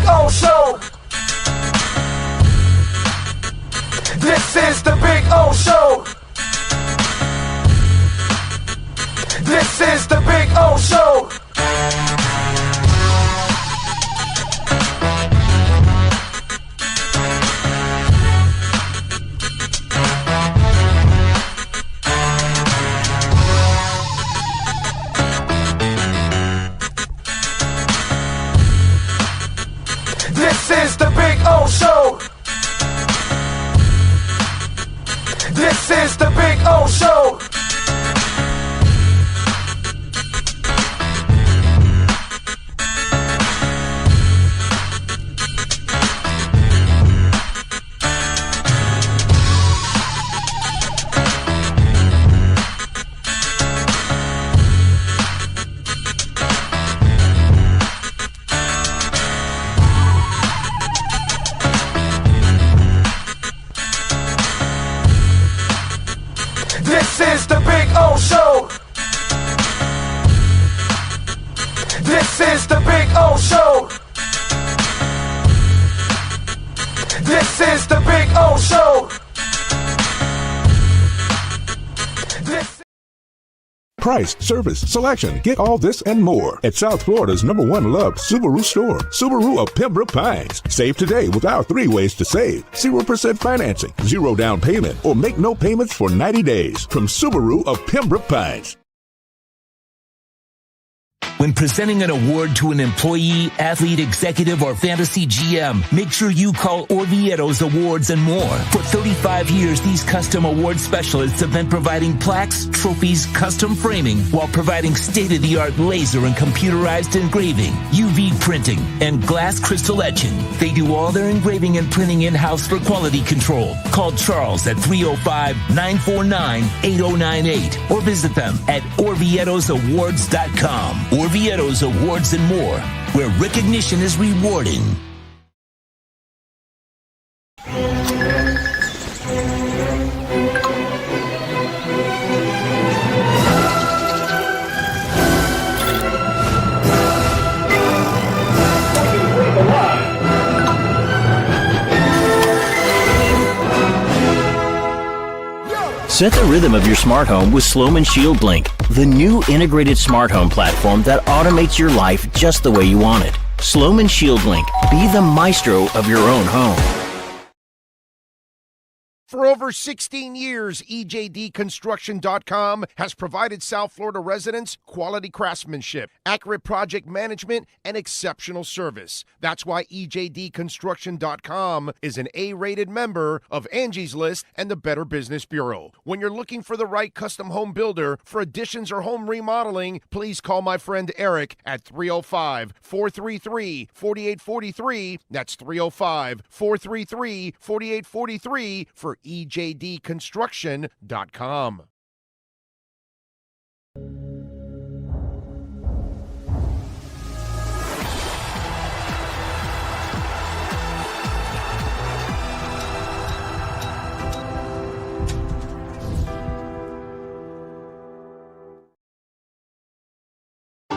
Big O Show. This is the Big O Show. This is the Big O Show. This is the Big O Show. This is the Big O Show. This is the Big O Show. This is the Big O Show. This is the Big O Show. Price, service, selection. Get all this and more at South Florida's #1 loved Subaru store, Subaru of Pembroke Pines. Save today with our 3 ways to save. 0% financing, 0 down payment, or make no payments for 90 days from Subaru of Pembroke Pines. When presenting an award to an employee, athlete, executive, or fantasy GM, make sure you call Orvieto's Awards and More. For 35 years, these custom award specialists have been providing plaques, trophies, custom framing, while providing state-of-the-art laser and computerized engraving, UV printing, and glass crystal etching. They do all their engraving and printing in-house for quality control. Call Charles at 305-949-8098 or visit them at orvietosawards.com. Orvieto's Awards and More, where recognition is rewarding. Set the rhythm of your smart home with Sloman Shield Blink, the new integrated smart home platform that automates your life just the way you want it. Sloman Shield Blink, be the maestro of your own home. For over 16 years, EJDconstruction.com has provided South Florida residents quality craftsmanship, accurate project management, and exceptional service. That's why EJDconstruction.com is an A-rated member of Angie's List and the Better Business Bureau. When you're looking for the right custom home builder for additions or home remodeling, please call my friend Eric at 305-433-4843. That's 305-433-4843 for EJDconstruction.com.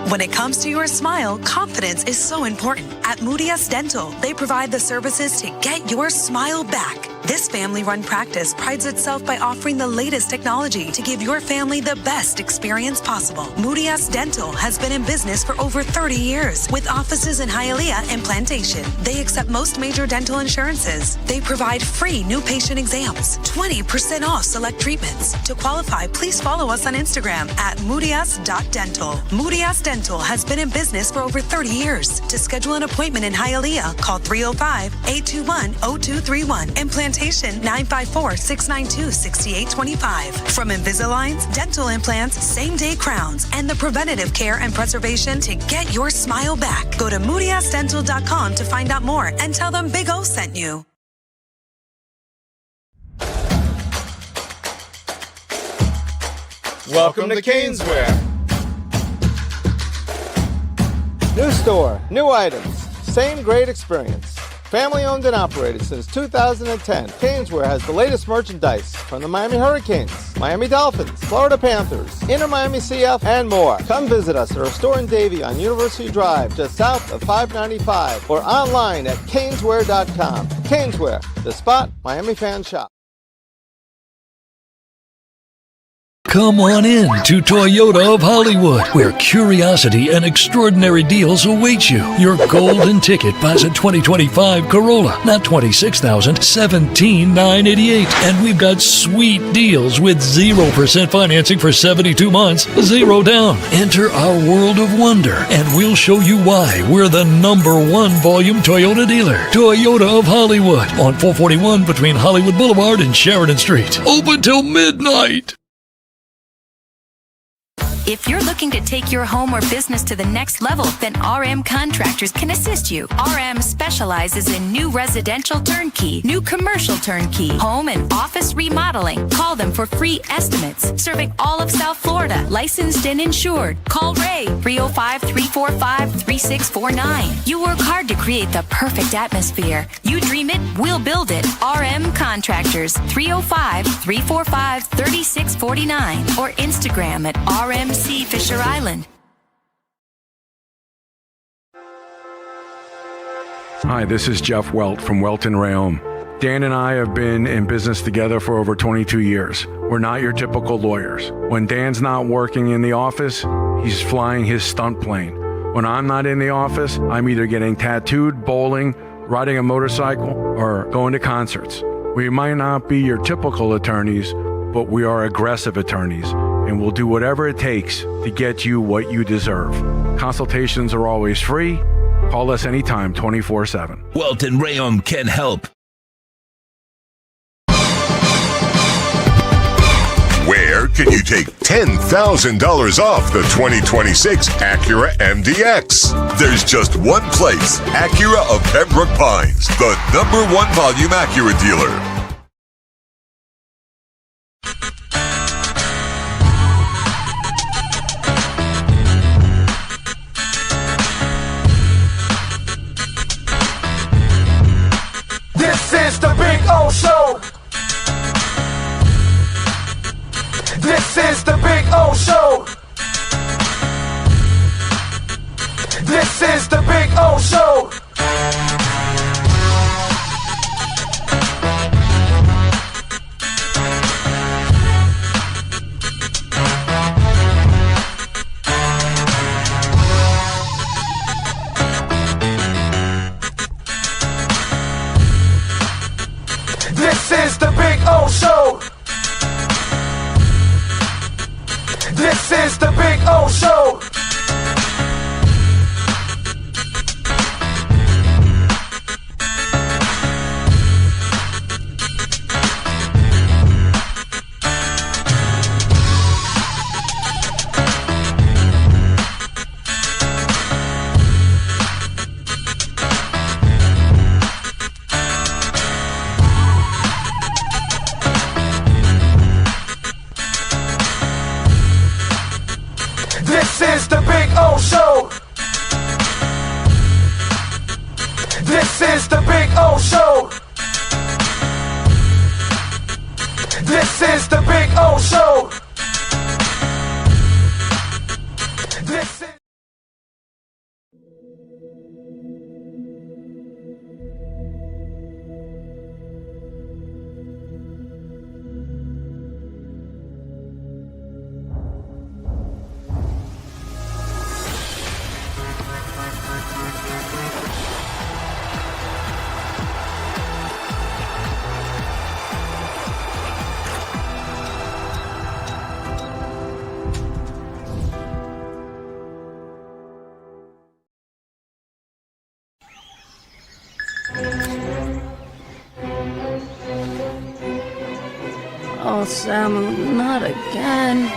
When it comes to your smile, confidence is so important. At Moody S Dental, they provide the services to get your smile back. This family-run practice prides itself by offering the latest technology to give your family the best experience possible. Moody S Dental has been in business for over 30 years with offices in Hialeah and Plantation. They accept most major dental insurances. They provide free new patient exams, 20% off select treatments. To qualify, please follow us on Instagram at moodys.dental. Moody S Dental has been in business for over 30 years. To schedule an appointment in Hialeah, call 305-821-0231 and Plantation 954-692-6825. From Invisaligns, dental implants, same-day crowns, and the preventative care and preservation to get your smile back. Go to moodysdental.com to find out more and tell them Big O sent you. Welcome to Caneswear. New store, new items, same great experience. Family owned and operated since 2010, Caneswear has the latest merchandise from the Miami Hurricanes, Miami Dolphins, Florida Panthers, Inter Miami CF, and more. Come visit us at our store in Davie on University Drive, just south of 595, or online at caneswear.com. Caneswear, the spot Miami fans shop. Come on in to Toyota of Hollywood, where curiosity and extraordinary deals await you. Your golden ticket buys a 2025 Corolla, not $26,000, $17,988. And we've got sweet deals with 0% financing for 72 months, 0 down. Enter our world of wonder, and we'll show you why we're the #1 volume Toyota dealer. Toyota of Hollywood on 441 between Hollywood Boulevard and Sheridan Street. Open till midnight. If you're looking to take your home or business to the next level, then RM Contractors can assist you. RM specializes in new residential turnkey, new commercial turnkey, home and office remodeling. Call them for free estimates. Serving all of South Florida, licensed and insured. Call Ray, 305-345-3649. You work hard to create the perfect atmosphere. You dream it, we'll build it. RM Contractors, 305-345-3649. Or Instagram at RMC Fisher Island. Hi, this is Jeff Welt from Welt and Rheaume. Dan and I have been in business together for over 22 years. We're not your typical lawyers. When Dan's not working in the office, he's flying his stunt plane. When I'm not in the office, I'm either getting tattooed, bowling, riding a motorcycle, or going to concerts. We might not be your typical attorneys, but we are aggressive attorneys, and we'll do whatever it takes to get you what you deserve. Consultations are always free. Call us anytime, 24/7. Welt and Rheaume can help. Where can you take $10,000 off the 2026 Acura MDX? There's just one place, Acura of Pembroke Pines, the #1 volume Acura dealer. This is the Big O Show. This is the Big O Show. This is the Big O Show. This is the Big O Show. This is the Big O Show. This is the Big O Show. This is the Big O Show. This is the Big O Show. This is Oh, Sam, not again.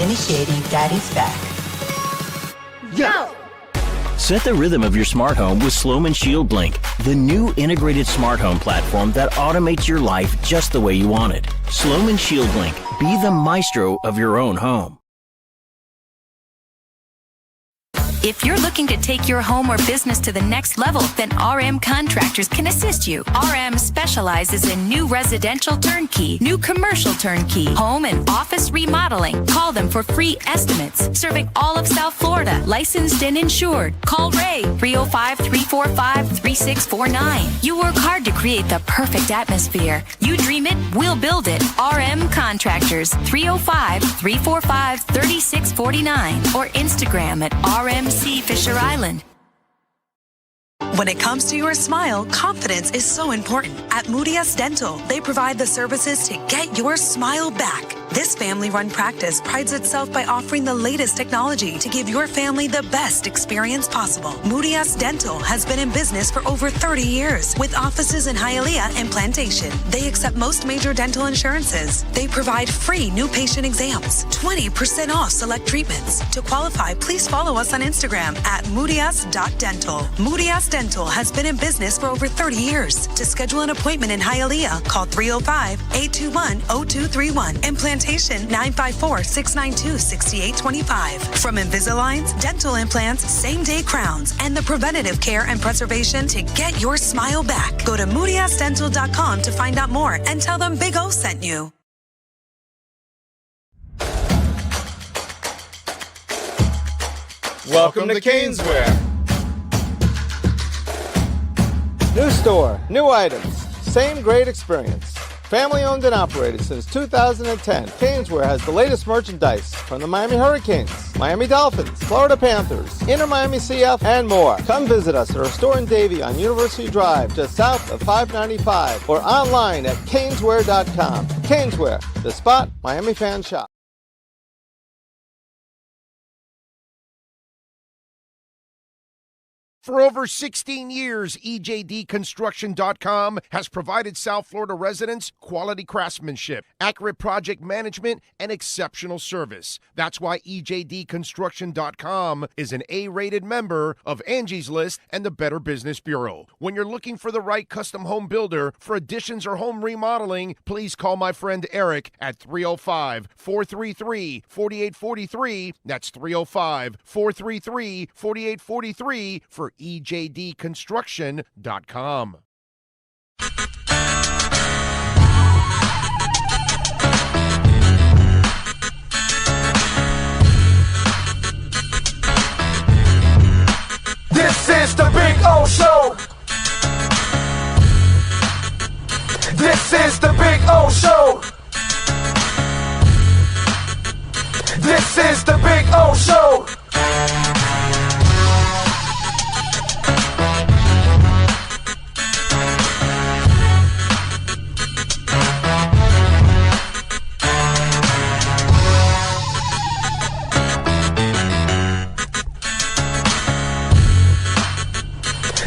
Initiating Daddy's back. Go! Set the rhythm of your smart home with Rheaume Shield Blink, the new integrated smart home platform that automates your life just the way you want it. Rheaume Shield Blink. Be the maestro of your own home. If you're looking to take your home or business to the next level, then RM Contractors can assist you. RM specializes in new residential turnkey, new commercial turnkey, home and office remodeling. Call them for free estimates. Serving all of South Florida, licensed and insured. Call Ray, 305-345-3649. You work hard to create the perfect atmosphere. You dream it, we'll build it. RM Contractors, 305-345-3649 or Instagram at RMC Fisher Island. When it comes to your smile, confidence is so important. At Moody S Dental, they provide the services to get your smile back. This family-run practice prides itself by offering the latest technology to give your family the best experience possible. Moody S Dental has been in business for over 30 years with offices in Hialeah and Plantation. They accept most major dental insurances. They provide free new patient exams, 20% off select treatments. To qualify, please follow us on Instagram at moodys.dental. Moody S Dental has been in business for over 30 years. To schedule an appointment in Hialeah, call 305-821-0231 and Plantation 954-692-6825. From Invisaligns, dental implants, same-day crowns, and the preventative care and preservation to get your smile back. Go to moodysdental.com to find out more and tell them Big O sent you. Welcome to Caneswear. New store, new items, same great experience. Family owned and operated since 2010, Caneswear has the latest merchandise from the Miami Hurricanes, Miami Dolphins, Florida Panthers, Inter Miami CF, and more. Come visit us at our store in Davie on University Drive, just south of 595, or online at caneswear.com. Caneswear, the spot Miami fans shop. For over 16 years, EJDconstruction.com has provided South Florida residents quality craftsmanship, accurate project management, and exceptional service. That's why EJDconstruction.com is an A-rated member of Angie's List and the Better Business Bureau. When you're looking for the right custom home builder for additions or home remodeling, please call my friend Eric at 305-433-4843. That's 305-433-4843 for EJDconstruction.com. This is the Big O Show. This is the Big O Show. This is the Big O Show.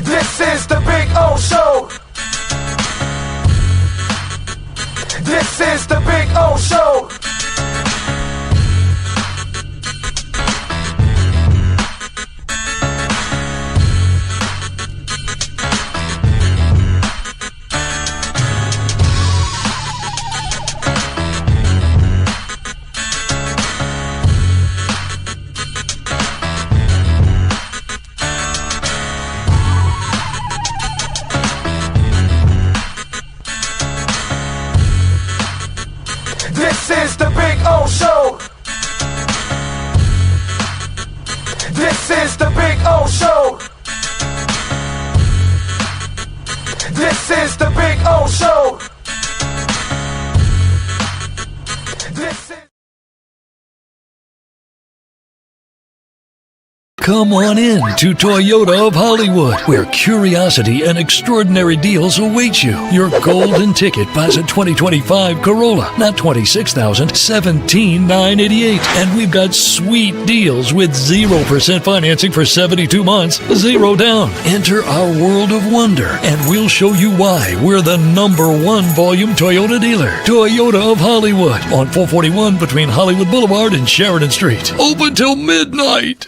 This is the Big O Show. This is the Big O Show. This is the Big O Show. This is the Big O Show. This is the Big O Show. Come on in to Toyota of Hollywood, where curiosity and extraordinary deals await you. Your golden ticket buys a 2025 Corolla, not $26,000, $17,988. And we've got sweet deals with 0% financing for 72 months, 0 down. Enter our world of wonder, and we'll show you why we're the #1 volume Toyota dealer. Toyota of Hollywood on 441 between Hollywood Boulevard and Sheridan Street. Open till midnight.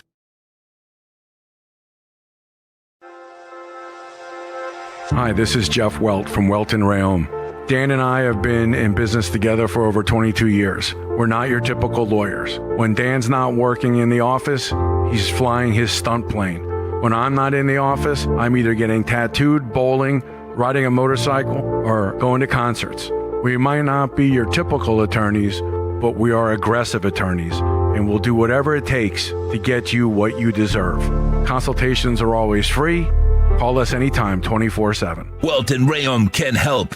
Hi, this is Jeff Welt from Welt and Rheaume. Dan and I have been in business together for over 22 years. We're not your typical lawyers. When Dan's not working in the office, he's flying his stunt plane. When I'm not in the office, I'm either getting tattooed, bowling, riding a motorcycle, or going to concerts. We might not be your typical attorneys, but we are aggressive attorneys, and we'll do whatever it takes to get you what you deserve. Consultations are always free. Call us anytime, 24/7. Welt and Rheaume can help.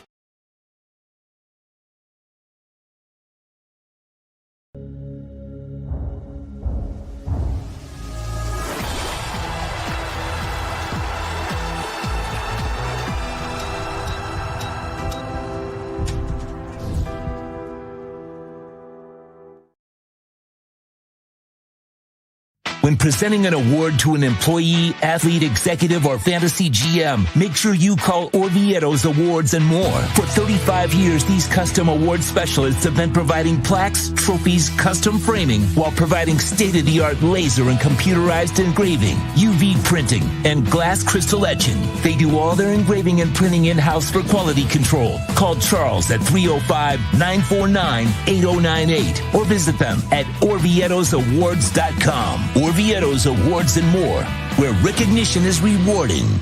When presenting an award to an employee, athlete, executive, or fantasy GM, make sure you call Orvieto's Awards and More. For 35 years, these custom award specialists have been providing plaques, trophies, custom framing, while providing state-of-the-art laser and computerized engraving, UV printing, and glass crystal etching. They do all their engraving and printing in-house for quality control. Call Charles at 305-949-8098 or visit them at orvietosawards.com. Orvieto's Awards and More, where recognition is rewarding.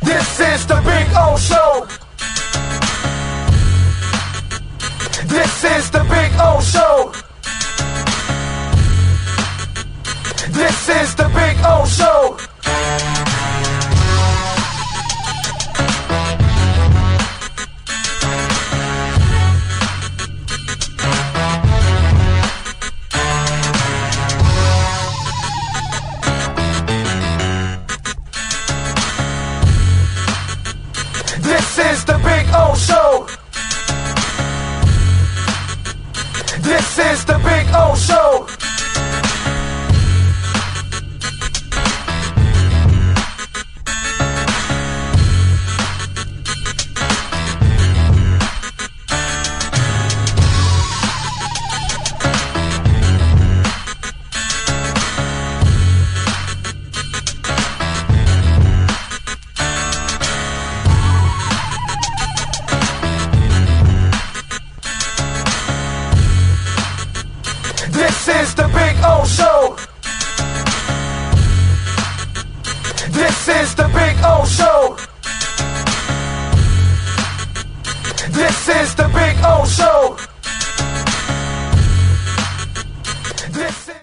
This is the Big O Show. This is the Big O Show. This is the Big O Show. This is the Big O Show. This is the Big O Show. This is the Big O Show. This is the Big O Show. This is the Big O Show. This is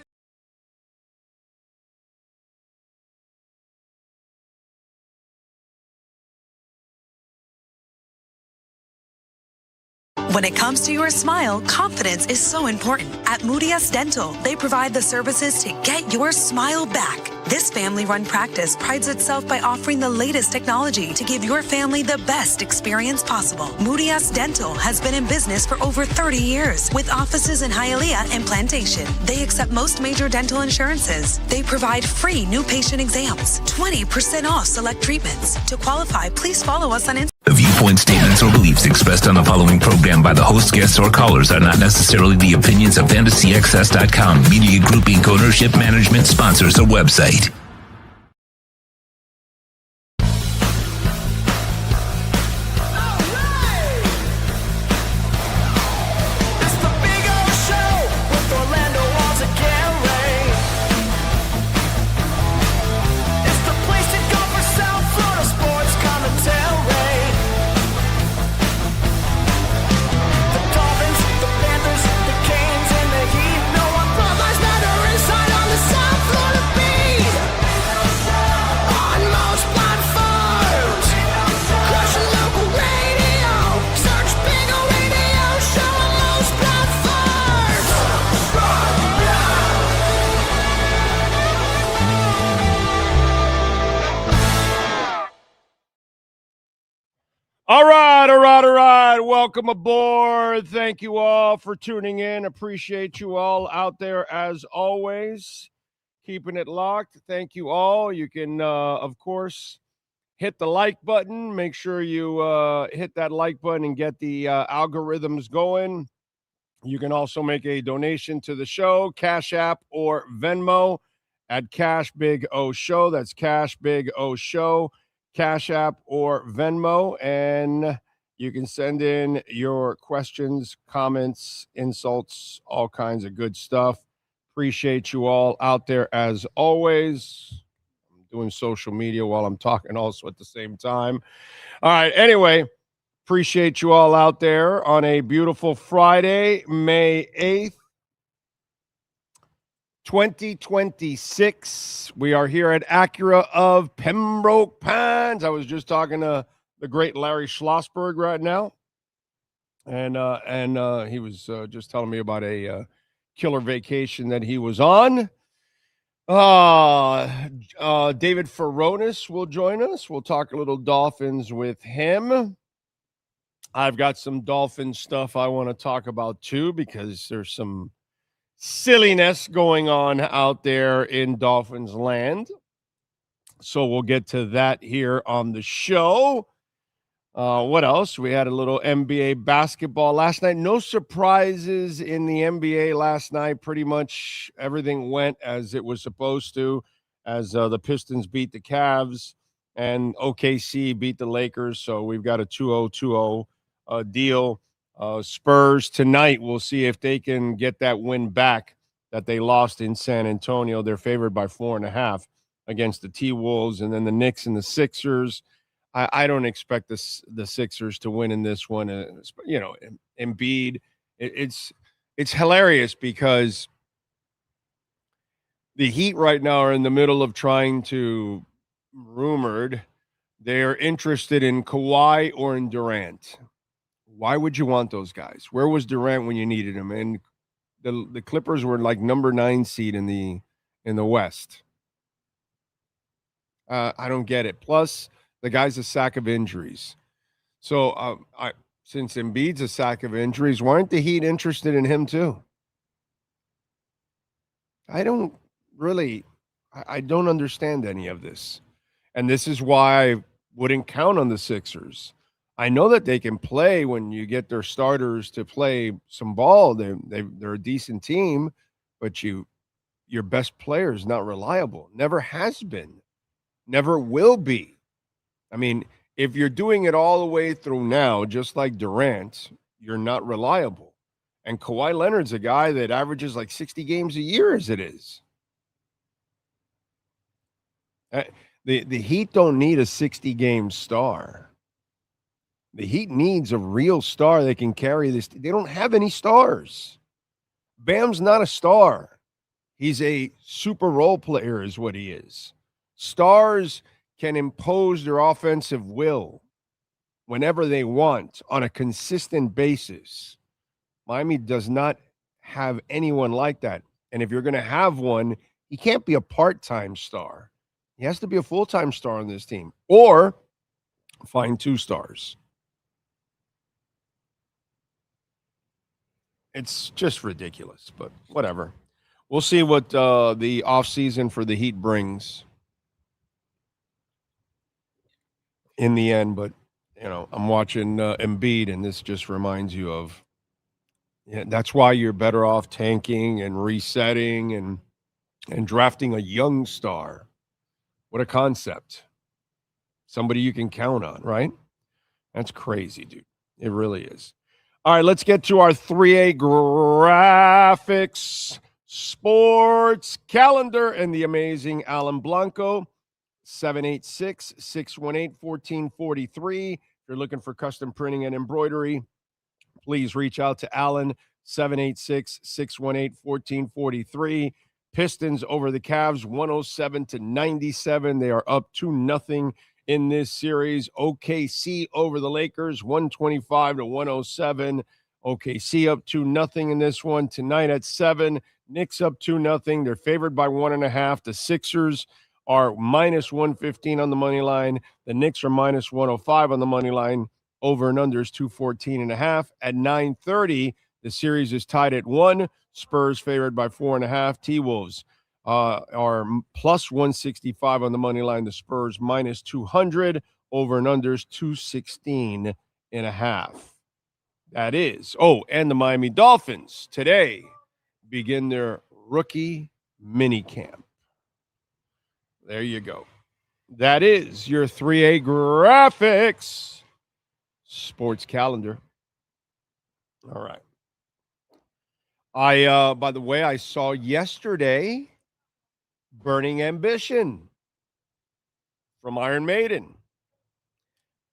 When it comes to your smile, confidence is so important. At Moody S Dental, they provide the services to get your smile back. This family-run practice prides itself by offering the latest technology to give your family the best experience possible. Moody S Dental has been in business for over 30 years with offices in Hialeah and Plantation. They accept most major dental insurances. They provide free new patient exams, 20% off select treatments. To qualify, please follow us on Instagram. The viewpoints, statements, or beliefs expressed on the following program by the host, guests, or callers are not necessarily the opinions of FantasyAccess.com, Media Group Inc. ownership, management, sponsors, or website. the Dolphins, the Panthers, the Canes, and the Heat. No one promised not to welcome aboard. Thank you all for tuning in. Appreciate you all out there as always. Keeping it locked. Thank you all. You can, of course, hit the like button. Make sure you hit that like button and get the algorithms going. You can also make a donation to the show, Cash App or Venmo at Cash Big O Show. That's Cash Big O Show, Cash App or Venmo. And you can send in your questions, comments, insults, all kinds of good stuff. Appreciate you all out there as always. I'm doing social media while I'm talking also at the same time. All right. Anyway, appreciate you all out there on a beautiful Friday, May 8th, 2026. We are here at Acura of Pembroke Pines. I was just talking to the great Larry Schlossberg right now. And he was just telling me about a killer vacation that he was on. David Furones will join us. We'll talk a little Dolphins with him. I've got some Dolphin stuff I want to talk about too, because there's some silliness going on out there in Dolphins land. So we'll get to that here on the show. What else? We had a little NBA basketball last night. No surprises in the NBA last night. Pretty much everything went as it was supposed to, as the Pistons beat the Cavs and OKC beat the Lakers. So we've got a 2-0-2-0 deal. Spurs tonight, we'll see if they can get that win back that they lost in San Antonio. They're favored by 4.5 against the T-Wolves. And then the Knicks and the Sixers. I don't expect the Sixers to win in this one. Embiid. It's hilarious because the Heat right now are in the middle of trying to, rumored, they're interested in Kawhi or in Durant. Why would you want those guys? Where was Durant when you needed him? And the Clippers were like number 9 seed in the West. I don't get it. Plus, the guy's a sack of injuries. So since Embiid's a sack of injuries, why aren't the Heat interested in him too? I don't understand any of this. And this is why I wouldn't count on the Sixers. I know that they can play when you get their starters to play some ball. They're a decent team, but your best player is not reliable. Never has been. Never will be. I mean, if you're doing it all the way through now, just like Durant, you're not reliable. And Kawhi Leonard's a guy that averages like 60 games a year as it is. The Heat don't need a 60-game star. The Heat needs a real star that can carry this. They don't have any stars. Bam's not a star. He's a super role player is what he is. Stars can impose their offensive will whenever they want on a consistent basis. Miami does not have anyone like that. And if you're going to have one, he can't be a part-time star. He has to be a full-time star on this team, or find 2 stars. It's just ridiculous, but whatever. We'll see what the offseason for the Heat brings in the end. But, I'm watching Embiid, and this just reminds you of, that's why you're better off tanking and resetting and drafting a young star. What a concept. Somebody you can count on, right? That's crazy, dude. It really is. All right, let's get to our 3A Graphix Sports Calendar and the amazing Alan Blanco. 786-618-1443. If you're looking for custom printing and embroidery, please reach out to Alan, 786-618-1443. Pistons over the Cavs, 107-97. They are up 2-0 in this series. OKC over the Lakers, 125-107. OKC up 2-0 in this one. Tonight at 7, Knicks up 2-0. They're favored by 1.5. The Sixers are minus 115 on the money line. The Knicks are minus 105 on the money line. Over and under is 214.5. At 9:30, the series is tied at 1. Spurs favored by 4.5. T-Wolves are plus 165 on the money line. The Spurs minus 200. Over and under is 216.5. That is. Oh, and the Miami Dolphins today begin their rookie mini camp. There you go. That is your 3A Graphix sports calendar. All right. By the way, I saw yesterday Burning Ambition from Iron Maiden.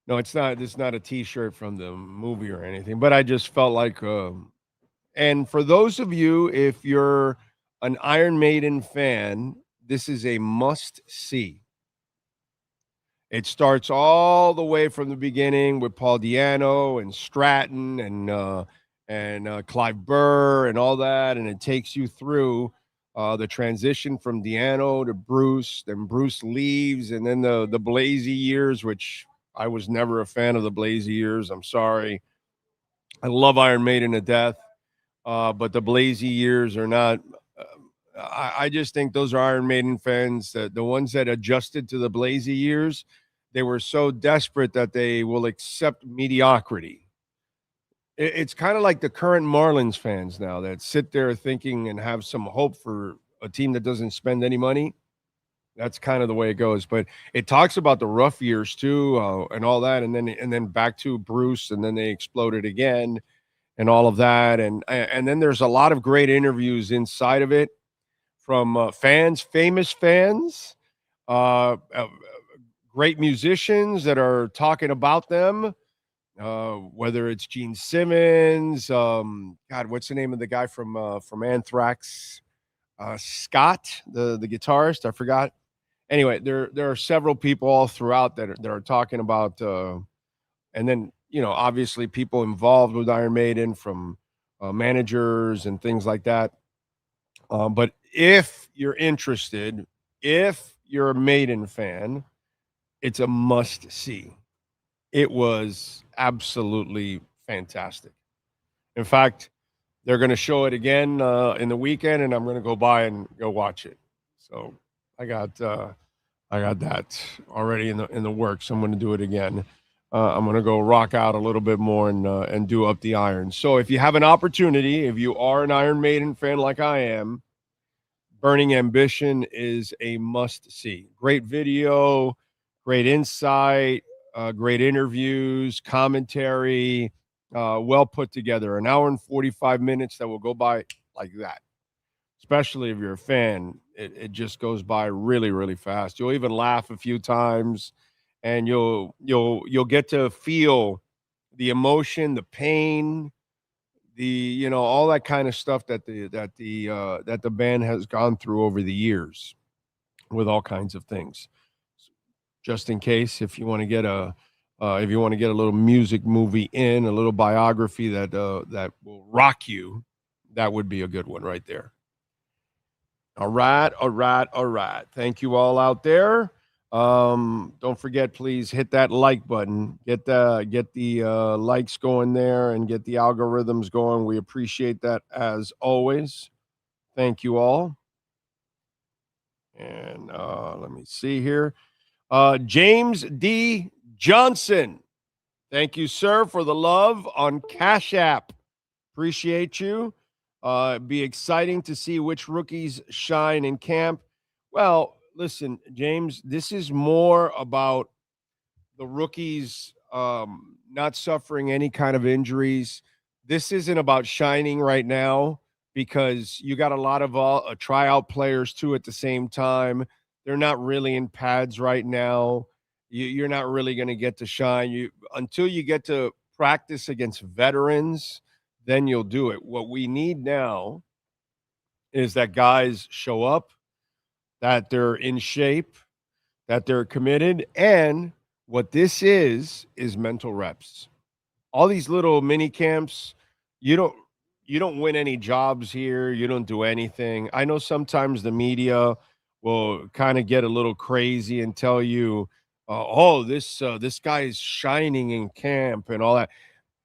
No, it's not a t-shirt from the movie or anything, but I just felt like, and for those of you, if you're an Iron Maiden fan, this is a must-see. It starts all the way from the beginning with Paul Di'Anno and Stratton and Clive Burr and all that, and it takes you through the transition from Di'Anno to Bruce. Then Bruce leaves, and then the Blasey years, which I was never a fan of the Blasey years. I'm sorry. I love Iron Maiden to death, but the Blasey years are not. I just think those are Iron Maiden fans, the ones that adjusted to the Blasey years. They were so desperate that they will accept mediocrity. It's kind of like the current Marlins fans now that sit there thinking and have some hope for a team that doesn't spend any money. That's kind of the way it goes. But it talks about the rough years too, and all that, and then back to Bruce, and then they exploded again, and all of that, and then there's a lot of great interviews inside of it from fans, famous fans, great musicians that are talking about them. Whether it's Gene Simmons, God, what's the name of the guy from Anthrax? Scott, the guitarist, I forgot. Anyway, there are several people all throughout that are talking about, and then obviously people involved with Iron Maiden, from managers and things like that. But if you're interested, if you're a Maiden fan, it's a must see. It was absolutely fantastic. In fact, they're going to show it again in the weekend, and I'm going to go by and go watch it. So I got that already in the works. I'm going to do it again. I'm going to go rock out a little bit more and do Up the Iron. So if you have an opportunity, if you are an Iron Maiden fan like I am, Burning Ambition is a must-see. Great video, great insight, great interviews, commentary, well put together. An hour and 45 minutes that will go by like that. Especially if you're a fan, it just goes by really, really fast. You'll even laugh a few times, and you'll get to feel the emotion, the pain, the all that kind of stuff that the band has gone through over the years with all kinds of things. Just in case, if you want to get a little music movie a little biography that will rock you, that would be a good one right there. All right. Thank you all out there. Don't forget, please hit that like button. Get the likes going there and get the algorithms going. We appreciate that as always. Thank you all. And let me see here. James D. Johnson. Thank you, sir, for the love on Cash App. Appreciate you. Be exciting to see which rookies shine in camp. Well, listen, James, this is more about the rookies not suffering any kind of injuries. This isn't about shining right now because you got a lot of tryout players too at the same time. They're not really in pads right now. You're not really going to get to shine. Until you get to practice against veterans, then you'll do it. What we need now is that guys show up, that they're in shape, that they're committed, and what this is mental reps. All these little mini camps, you don't win any jobs here. You don't do anything. I know sometimes the media will kind of get a little crazy and tell you, this guy is shining in camp and all that.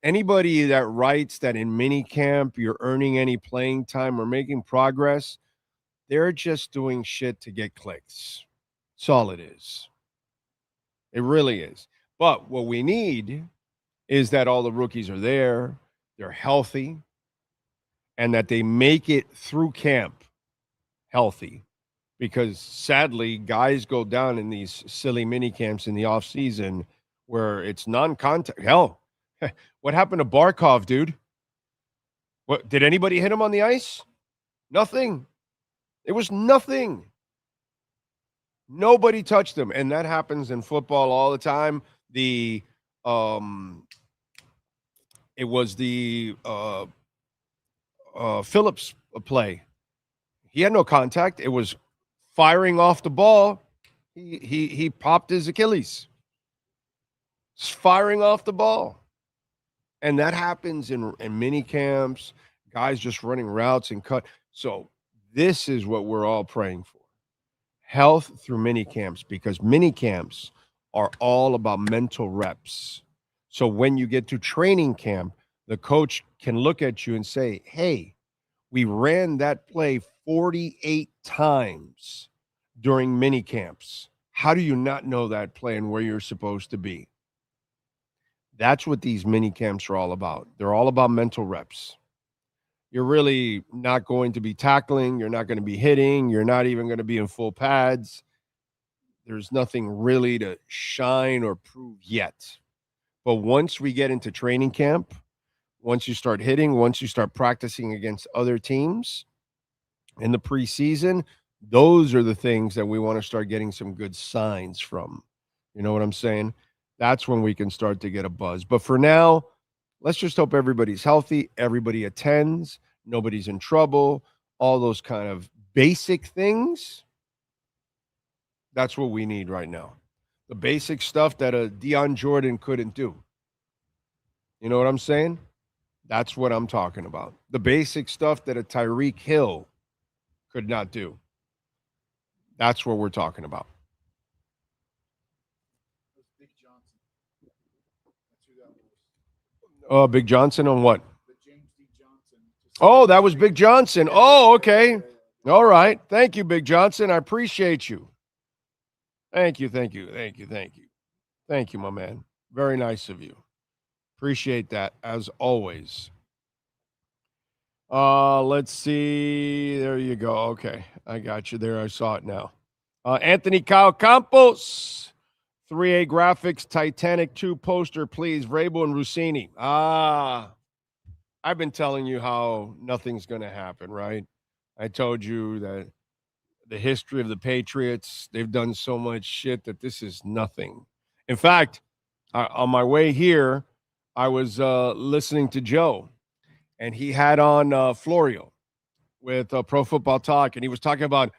Anybody that writes that in mini camp you're earning any playing time or making progress, they're just doing shit to get clicks. That's all it is. It really is. But what we need is that all the rookies are there, they're healthy, and that they make it through camp healthy. Because sadly, guys go down in these silly mini camps in the off season where it's non-contact. Hell, what happened to Barkov, dude? What did anybody hit him on the ice? Nothing. It was nothing. Nobody touched him, and that happens in football all the time. It was the Phillips play. He had no contact. It was firing off the ball. He popped his Achilles. It's firing off the ball. And that happens in mini camps, guys just running routes and cut. So this is what we're all praying for. Health through mini camps, because mini camps are all about mental reps. So when you get to training camp, the coach can look at you and say, hey, we ran that play 48 times during mini camps. How do you not know that play and where you're supposed to be? That's what these mini camps are all about. They're all about mental reps. You're really not going to be tackling. You're not going to be hitting. You're not even going to be in full pads. There's nothing really to shine or prove yet. But once we get into training camp, once you start hitting, once you start practicing against other teams in the preseason, those are the things that we want to start getting some good signs from. You know what I'm saying? That's when we can start to get a buzz. But for now, let's just hope everybody's healthy, everybody attends, nobody's in trouble, all those kind of basic things. That's what we need right now. The basic stuff that a Deion Jordan couldn't do. You know what I'm saying? That's what I'm talking about. The basic stuff that a Tyreek Hill could not do. That's what we're talking about. Oh, Big Johnson on what? Oh, that was Big Johnson. Oh, okay. All right. Thank you, Big Johnson. I appreciate you. Thank you, thank you, thank you, thank you. Thank you, my man. Very nice of you. Appreciate that, as always. Let's see. There you go. Okay. I got you there. I saw it now. Anthony Kyle Campos. 3A Graphix Titanic 2 poster, please. Rheaume and Rossini. I've been telling you how nothing's going to happen, right? I told you that the history of the Patriots, they've done so much shit that this is nothing. In fact, on my way here, I was listening to Joe, and he had on Florio with Pro Football Talk, and he was talking about,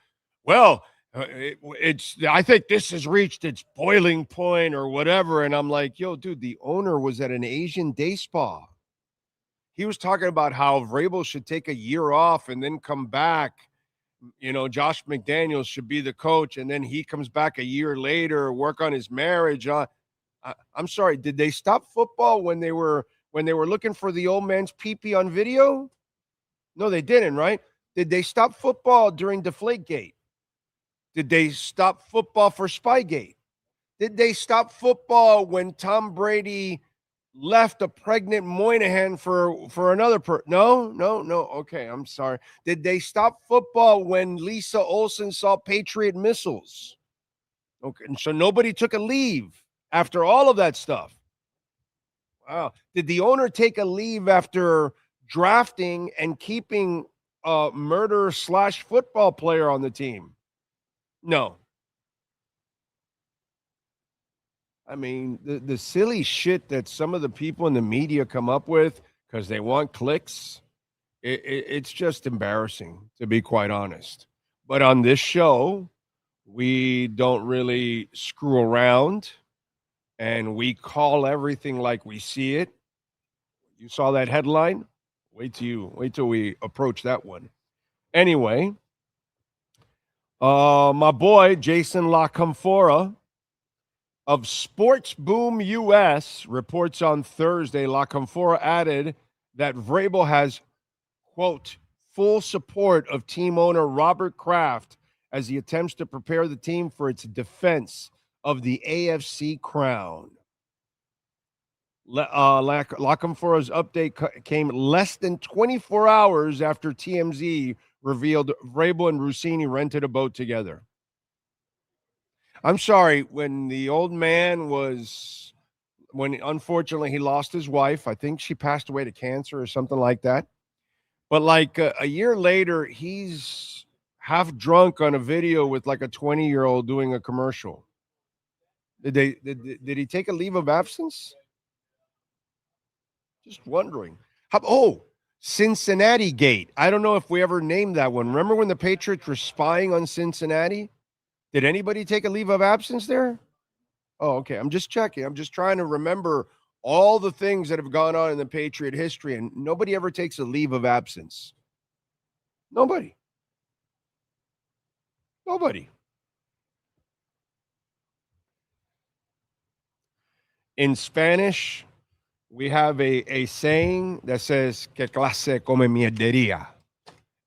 well, I think this has reached its boiling point or whatever. And I'm like, yo, dude, the owner was at an Asian day spa. He was talking about how Vrabel should take a year off and then come back. You know, Josh McDaniels should be the coach, and then he comes back a year later, work on his marriage. I'm sorry, did they stop football when they were looking for the old man's pee-pee on video? No, they didn't, right? Did they stop football during Deflategate? Did they stop football for Spygate? Did they stop football when Tom Brady left a pregnant Moynihan for another person? No. Okay, I'm sorry. Did they stop football when Lisa Olson saw Patriot missiles? Okay, and so nobody took a leave after all of that stuff. Wow. Did the owner take a leave after drafting and keeping a murder/football player on the team? No. I mean, the silly shit that some of the people in the media come up with because they want clicks, it's just embarrassing, to be quite honest. But on this show, we don't really screw around, and we call everything like we see it. You saw that headline? Wait till we approach that one. Anyway, my boy, Jason La Camfora, of Sports Boom US reports on Thursday, La Confora added that Vrabel has, quote, full support of team owner Robert Kraft as he attempts to prepare the team for its defense of the AFC crown. La Confora's update came less than 24 hours after TMZ revealed Vrabel and Rossini rented a boat together. I'm sorry, when the old man when unfortunately he lost his wife, I think she passed away to cancer or something like that. But like a year later, he's half drunk on a video with like a 20-year-old doing a commercial. Did he take a leave of absence? Just wondering. Cincinnati Gate. I don't know if we ever named that one. Remember when the Patriots were spying on Cincinnati? Did anybody take a leave of absence there? Oh, okay. I'm just checking. I'm just trying to remember all the things that have gone on in the Patriot history, and nobody ever takes a leave of absence. Nobody. In Spanish, we have a saying that says, "Que clase come mierdería."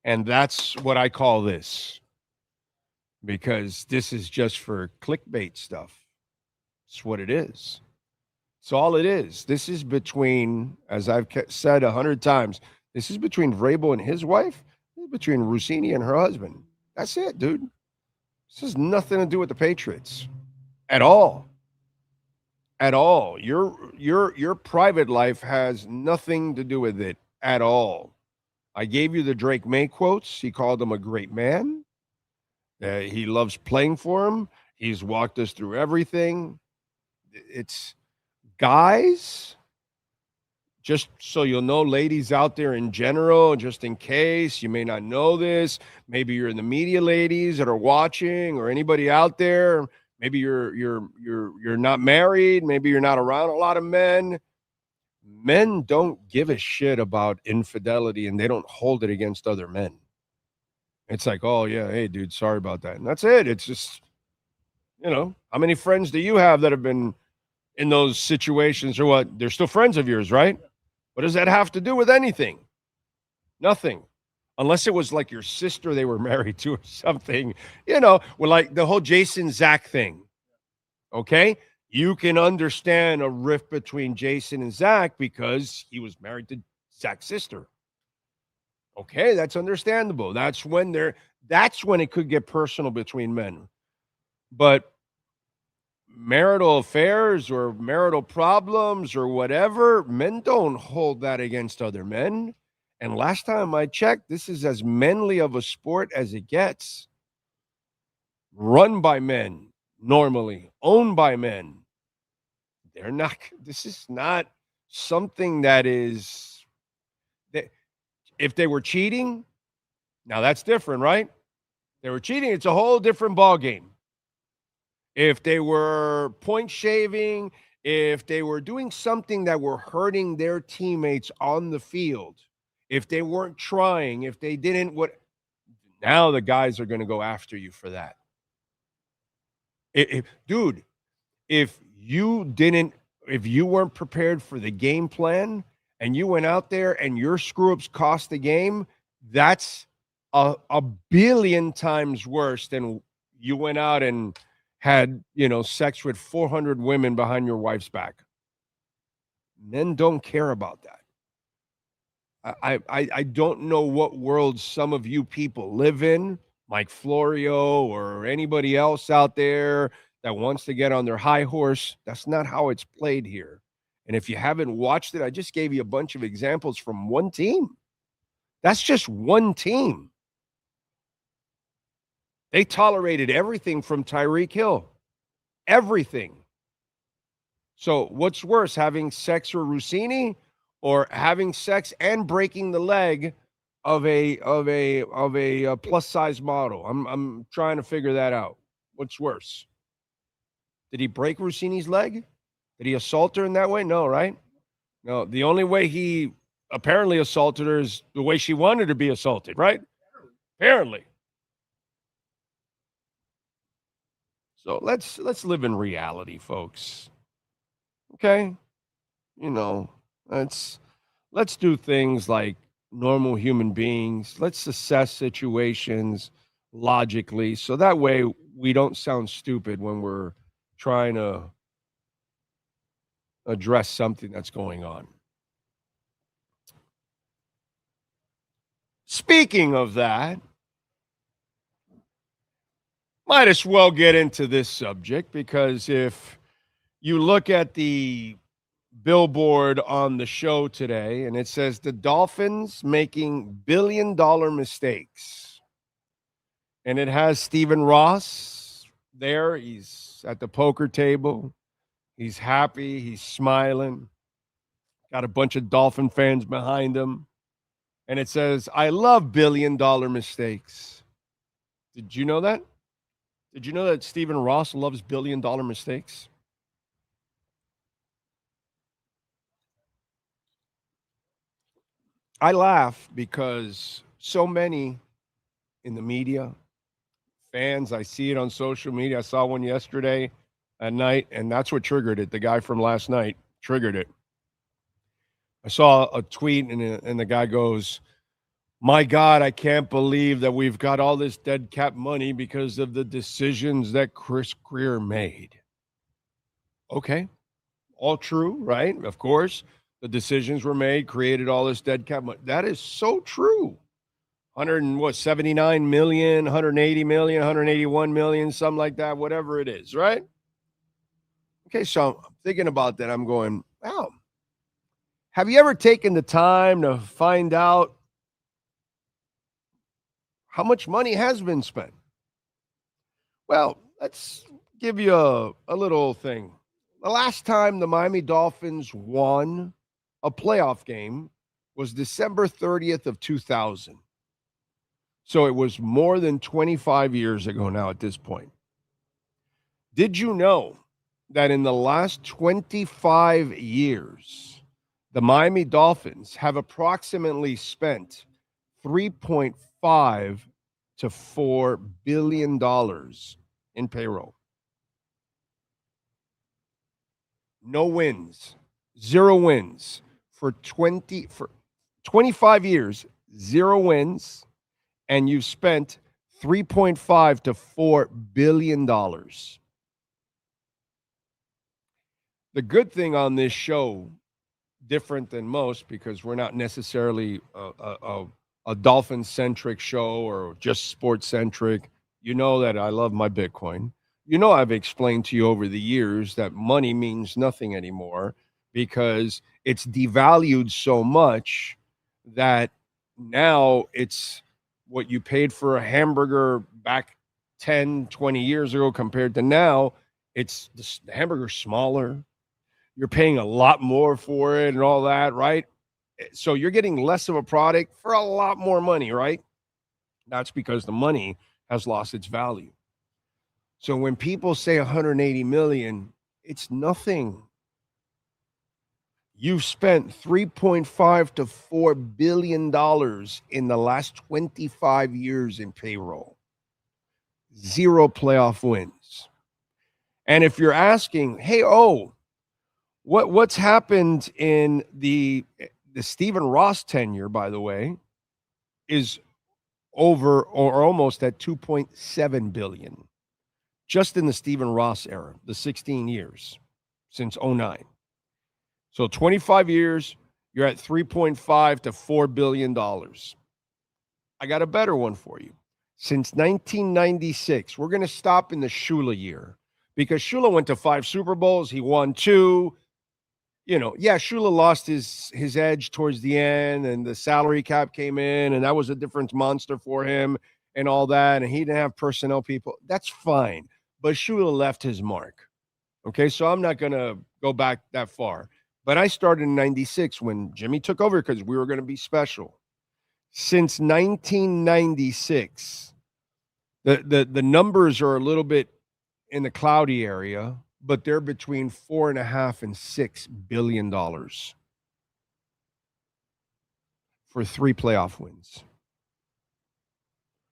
And that's what I call this. Because this is just for clickbait stuff. It's what it is. It's all it is. This is between, as I've said 100 times, this is between Vrabel and his wife, between Rossini and her husband. That's it, dude. This has nothing to do with the Patriots at all. At all. Your private life has nothing to do with it at all. I gave you the Drake May quotes. He called him a great man. He loves playing for him. He's walked us through everything. It's guys, just so you'll know, ladies out there in general, just in case you may not know this, maybe you're in the media, ladies that are watching, or anybody out there. Maybe you're not married. Maybe you're not around a lot of men. Men don't give a shit about infidelity, and they don't hold it against other men. It's like, oh, yeah, hey, dude, sorry about that. And that's it. It's just, how many friends do you have that have been in those situations, or what? They're still friends of yours, right? What does that have to do with anything? Nothing. Unless it was like your sister they were married to or something, like the whole Jason Zach thing. Okay? You can understand a rift between Jason and Zach because he was married to Zach's sister. Okay, that's understandable. That's when it could get personal between men. But marital affairs or marital problems or whatever, men don't hold that against other men. And last time I checked, this is as manly of a sport as it gets. Run by men, normally. Owned by men. This is not something that is... If they were cheating, now that's different, right? If they were cheating, it's a whole different ballgame. If they were point shaving, if they were doing something that were hurting their teammates on the field, if they weren't trying, if they didn't, now the guys are going to go after you for that. Dude, if you weren't prepared for the game plan and you went out there and your screw-ups cost the game, that's a billion times worse than you went out and had, sex with 400 women behind your wife's back. Men don't care about that. I don't know what world some of you people live in, Mike Florio or anybody else out there that wants to get on their high horse. That's not how it's played here. And if you haven't watched it, I just gave you a bunch of examples from one team. That's just one team. They tolerated everything from Tyreek Hill. Everything. So what's worse, having sex with Rossini or having sex and breaking the leg of a plus size model? I'm trying to figure that out. What's worse? Did he break Rossini's leg? Did he assault her in that way? No, right? No, the only way he apparently assaulted her is the way she wanted to be assaulted, right? Apparently. So let's live in reality, folks. Okay? You know, let's do things like normal human beings. Let's assess situations logically so that way we don't sound stupid when we're trying to address something that's going on. Speaking of that, might as well get into this subject because if you look at the billboard on the show today and it says the Dolphins making billion-dollar mistakes, and it has Stephen Ross there. He's at the poker table. He's happy. He's smiling. Got a bunch of Dolphin fans behind him. And it says, I love billion-dollar mistakes. Did you know that? Did you know that Stephen Ross loves billion-dollar mistakes? I laugh because so many in the media, fans, I see it on social media. I saw one yesterday at night, and that's what triggered it. The guy from last night triggered it. I saw a tweet, and the guy goes, my God, I can't believe that we've got all this dead cap money because of the decisions that Chris Greer made. Okay. All true, right? Of course, the decisions were made, created all this dead cap money. That is so true. 79 million, 180 million, 181 million, something like that, whatever it is, right? Okay, so I'm thinking about that. I'm going, wow. Have you ever taken the time to find out how much money has been spent? Well, let's give you a little thing. The last time the Miami Dolphins won a playoff game was December 30th of 2000. So it was more than 25 years ago now at this point. Did you know that in the last 25 years, the Miami Dolphins have approximately spent $3.5 to $4 billion in payroll? No wins, 0 wins for 25 years, 0 wins, and you've spent $3.5 to $4 billion. The good thing on this show, different than most, because we're not necessarily a Dolphin-centric show or just sports-centric. You know that I love my Bitcoin. You know I've explained to you over the years that money means nothing anymore because it's devalued so much that now it's what you paid for a hamburger back 10, 20 years ago compared to now. It's the hamburger's smaller. You're paying a lot more for it and all that, right? So you're getting less of a product for a lot more money, right? That's because the money has lost its value. So when people say 180 million, it's nothing. You've spent $3.5 to $4 billion in the last 25 years in payroll. 0 playoff wins. And if you're asking, hey, what's happened in the Stephen Ross tenure, by the way, is over or almost at $2.7 billion. Just in the Stephen Ross era, the 16 years since 2009. So 25 years, you're at $3.5 to $4 billion. I got a better one for you. Since 1996, we're going to stop in the Shula year because Shula went to 5 Super Bowls. He won 2. Shula lost his edge towards the end, and the salary cap came in, and that was a different monster for him and all that, and he didn't have personnel people. That's fine. But Shula left his mark. Okay, so I'm not going to go back that far. But I started in 96 when Jimmy took over because we were going to be special. Since 1996, the numbers are a little bit in the cloudy area, but they're between $4.5 and $6 billion for 3 playoff wins.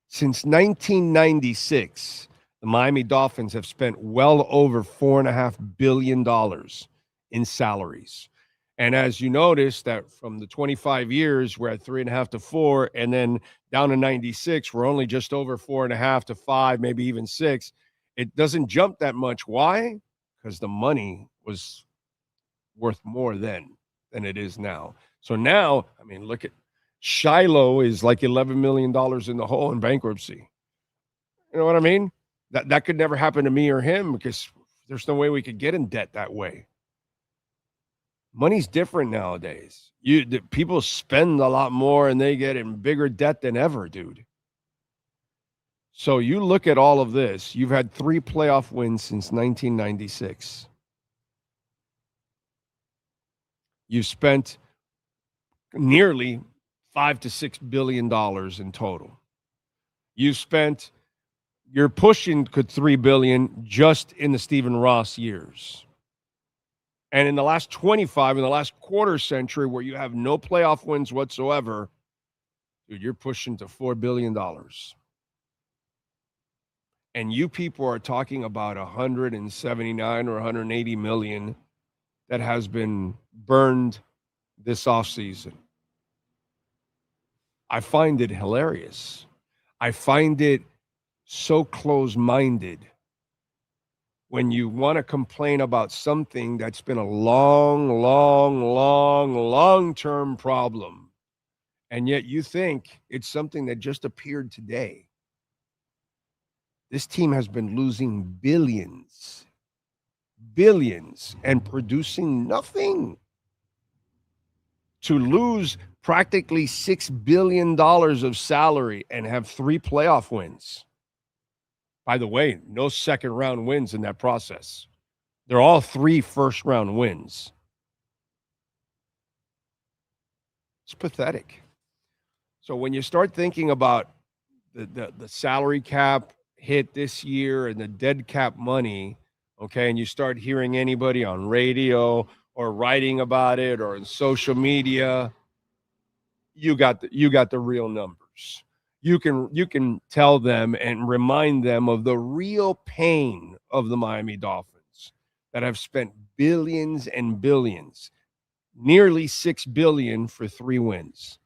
Since 1996, The Miami Dolphins have spent well over $4.5 billion in salaries. And as you notice that from the 25 years, we're at 3.5 to 4, and then down to 96, we're only just over 4.5 to 5, maybe even 6. It doesn't jump that much. Why? Because the money was worth more then than it is now. So now, I mean, look at Shiloh is like $11 million in the hole in bankruptcy. You know what I mean? That could never happen to me or him because there's no way we could get in debt that way. Money's different nowadays. People spend a lot more and they get in bigger debt than ever, dude. So you look at all of this. You've had 3 playoff wins since 1996. You've spent nearly $5 to $6 billion in total. You're pushing $3 billion just in the Stephen Ross years. And in the last 25, in the last quarter century, where you have no playoff wins whatsoever, dude, you're pushing to $4 billion. And you people are talking about 179 or 180 million that has been burned this offseason. I find it hilarious. I find it so close-minded when you want to complain about something that's been a long-term problem, and yet you think it's something that just appeared today. This team has been losing billions, and producing nothing. To lose practically $6 billion of salary and have 3 playoff wins. By the way, no second-round wins in that process. They're all 3 first-round wins. It's pathetic. So when you start thinking about the salary cap hit this year and the dead cap money, okay, and you start hearing anybody on radio or writing about it or in social media, you got the real numbers. You can tell them and remind them of the real pain of the Miami Dolphins that have spent billions and billions, nearly $6 billion for 3 wins.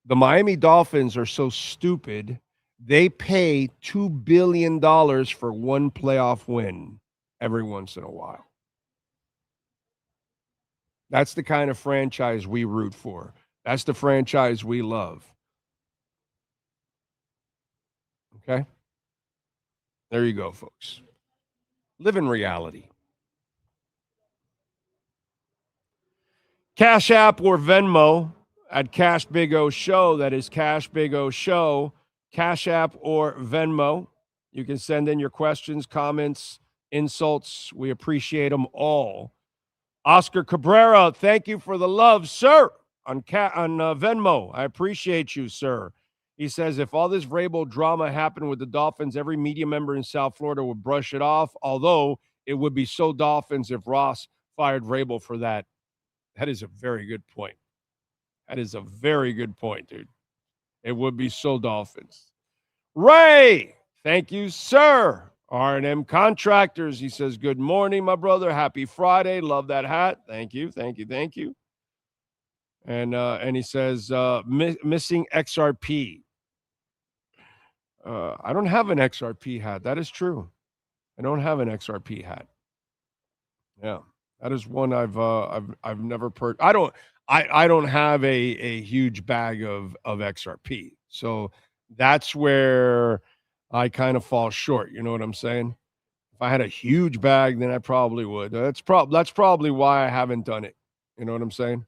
The Miami Dolphins are so stupid, they pay $2 billion for 1 playoff win every once in a while. That's the kind of franchise we root for. That's the franchise we love. Okay? There you go, folks. Live in reality. Cash App or Venmo at Cash Big O Show. That is Cash Big O Show. Cash App or Venmo. You can send in your questions, comments, insults. We appreciate them all. Oscar Cabrera, thank you for the love, sir, on Venmo. I appreciate you, sir. He says, if all this Rheaume drama happened with the Dolphins, every media member in South Florida would brush it off, although it would be so Dolphins if Ross fired Rheaume for that. That is a very good point. That is a very good point, dude. It would be so Dolphins. Ray, thank you, sir. R&M Contractors, he says, good morning, my brother. Happy Friday. Love that hat. Thank you. And he says, missing XRP. I don't have an XRP hat. That is true. I don't have an XRP hat. Yeah, that is one I've never purchased. I don't have a huge bag of XRP. So that's where I kind of fall short. You know what I'm saying? If I had a huge bag, then I probably would. That's probably why I haven't done it. You know what I'm saying?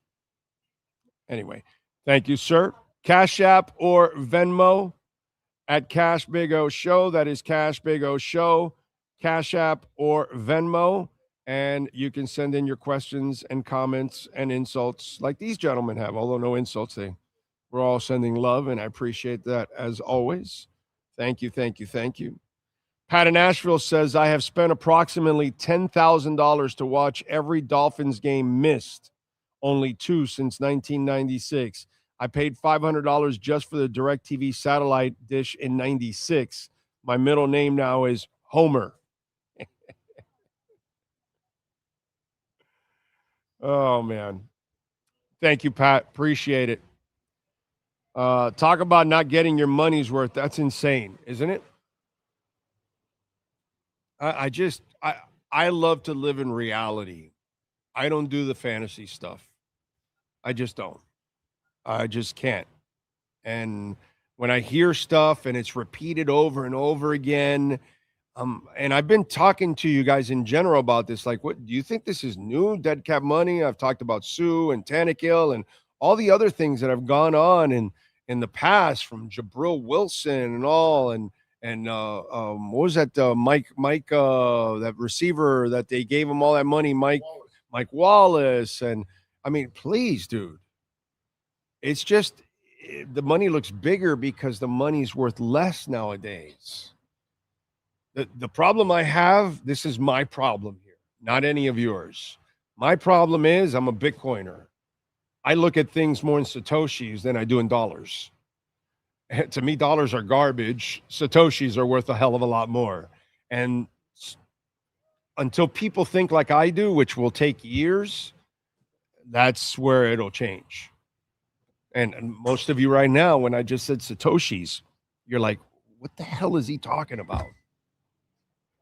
Anyway, thank you, sir. Cash App or Venmo at Cash Big O Show. That is Cash Big O Show. Cash App or Venmo. And you can send in your questions and comments and insults like these gentlemen have, although no insults. We're all sending love, and I appreciate that as always. Thank you. Pat in Nashville says, I have spent approximately $10,000 to watch every Dolphins game missed. Only 2 since 1996. I paid $500 just for the DirecTV satellite dish in 96. My middle name now is Homer. Oh, man. Thank you, Pat. Appreciate it. Talk about not getting your money's worth. That's insane, isn't it? I love to live in reality. I don't do the fantasy stuff. I just don't. I just can't. And when I hear stuff and it's repeated over and over again, and I've been talking to you guys in general about this. Like, what do you think this is new? Dead Cap Money. I've talked about Sue and Tannehill and all the other things that have gone on in the past, from Jabril Wilson and all, and what was that? Mike, that receiver that they gave him all that money, Mike Wallace. And I mean, please, dude, it's just the money looks bigger because the money's worth less nowadays. The problem I have, this is my problem here, not any of yours. My problem is I'm a Bitcoiner. I look at things more in Satoshis than I do in dollars. To me, dollars are garbage. Satoshis are worth a hell of a lot more. And until people think like I do, which will take years, that's where it'll change. And most of you right now, when I just said Satoshis, you're like, what the hell is he talking about?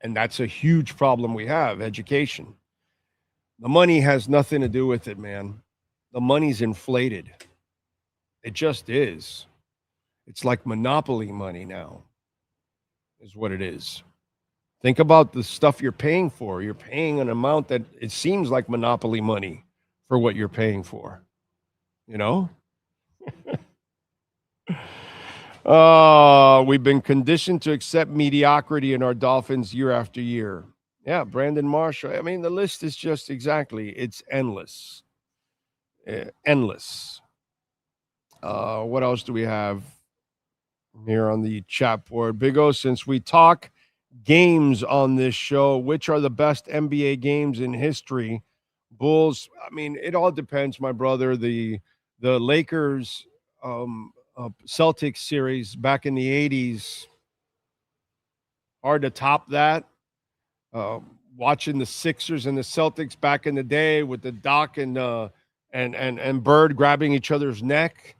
And that's a huge problem we have, education. The money has nothing to do with it, man. The money's inflated. It just is. It's like monopoly money now, is what it is. Think about the stuff you're paying for. You're paying an amount that it seems like monopoly money for what you're paying for. You know? We've been conditioned to accept mediocrity in our Dolphins year after year. Yeah, Brandon Marshall. I mean, the list is just it's endless. Endless. What else do we have here on the chat board? Big O, since we talk games on this show, which are the best NBA games in history? Bulls. I mean, it all depends, my brother. The Lakers Celtics series back in the 80s, hard to top that. Watching the Sixers and the Celtics back in the day with the Doc and Bird grabbing each other's necks,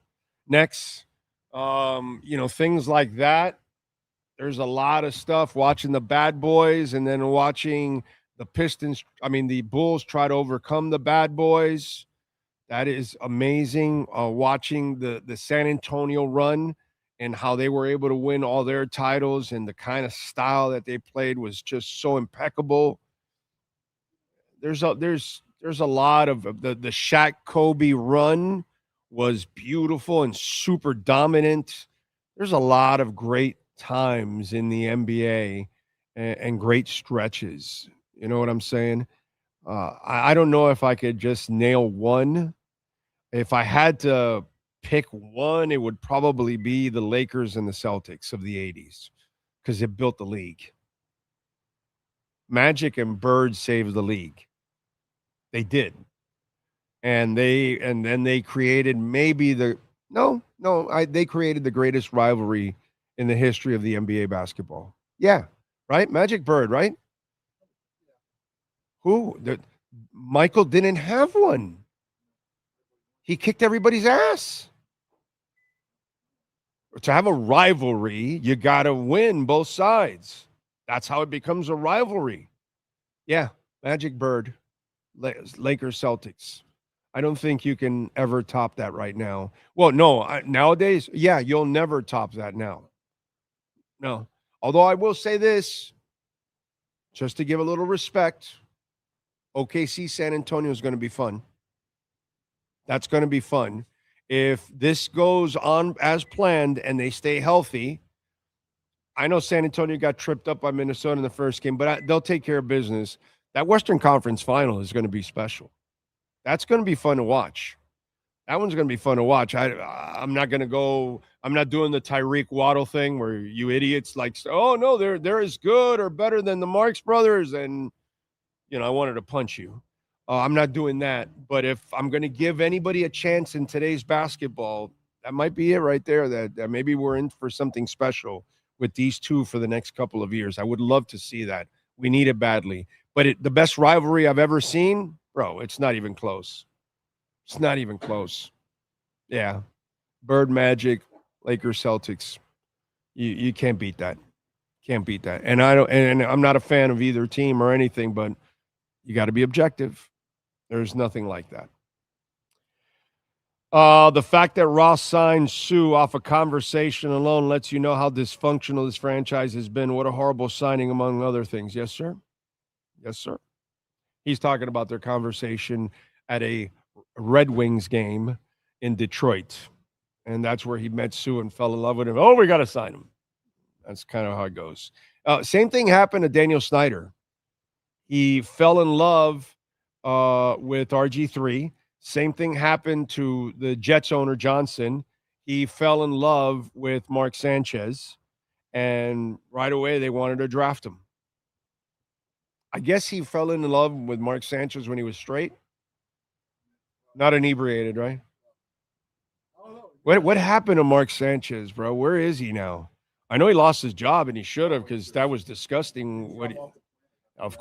things like that. There's a lot of stuff. Watching the Bad Boys and then watching the Bulls try to overcome the Bad Boys. That is amazing. Watching the San Antonio run and how they were able to win all their titles, and the kind of style that they played was just so impeccable. There's a lot of the Shaq Kobe run was beautiful and super dominant. There's a lot of great times in the NBA and great stretches. You know what I'm saying? I don't know if I could just nail one. If I had to pick one, it would probably be the Lakers and the Celtics of the 80s, because it built the league. Magic and Bird saved the league. They did. And then they created they created the greatest rivalry in the history of the NBA basketball. Yeah, right? Magic Bird, right? Who? Michael didn't have one. He kicked everybody's ass. To have a rivalry, you got to win both sides. That's how it becomes a rivalry. Yeah, Magic Bird, Lakers, Celtics. I don't think you can ever top that right now. Well, no, nowadays, yeah, you'll never top that now. No. Although I will say this, just to give a little respect, OKC San Antonio is going to be fun. That's going to be fun. If this goes on as planned and they stay healthy, I know San Antonio got tripped up by Minnesota in the first game, but they'll take care of business. That Western Conference final is going to be special. That's going to be fun to watch. That one's going to be fun to watch. I'm not going to go. I'm not doing the Tyreek Waddle thing where you idiots like, oh no, they're as good or better than the Marx brothers, and I wanted to punch you. I'm not doing that. But if I'm going to give anybody a chance in today's basketball, that might be it right there. That maybe we're in for something special with these two for the next couple of years. I would love to see that. We need it badly. But the best rivalry I've ever seen, bro, it's not even close. It's not even close. Yeah. Bird Magic, Lakers, Celtics. You can't beat that. Can't beat that. And I'm not a fan of either team or anything, but you got to be objective. There's nothing like that. The fact that Ross signed Sue off a conversation alone lets you know how dysfunctional this franchise has been. What a horrible signing, among other things. Yes, sir. Yes, sir. He's talking about their conversation at a Red Wings game in Detroit. And that's where he met Sue and fell in love with him. Oh, we got to sign him. That's kind of how it goes. Same thing happened to Daniel Snyder. He fell in love with RG3. Same thing happened to the Jets owner, Johnson. He fell in love with Mark Sanchez. And right away, they wanted to draft him. I guess he fell in love with Mark Sanchez when he was straight. Not inebriated, right? What happened to Mark Sanchez, bro? Where is he now? I know he lost his job, and he should have, because that was disgusting.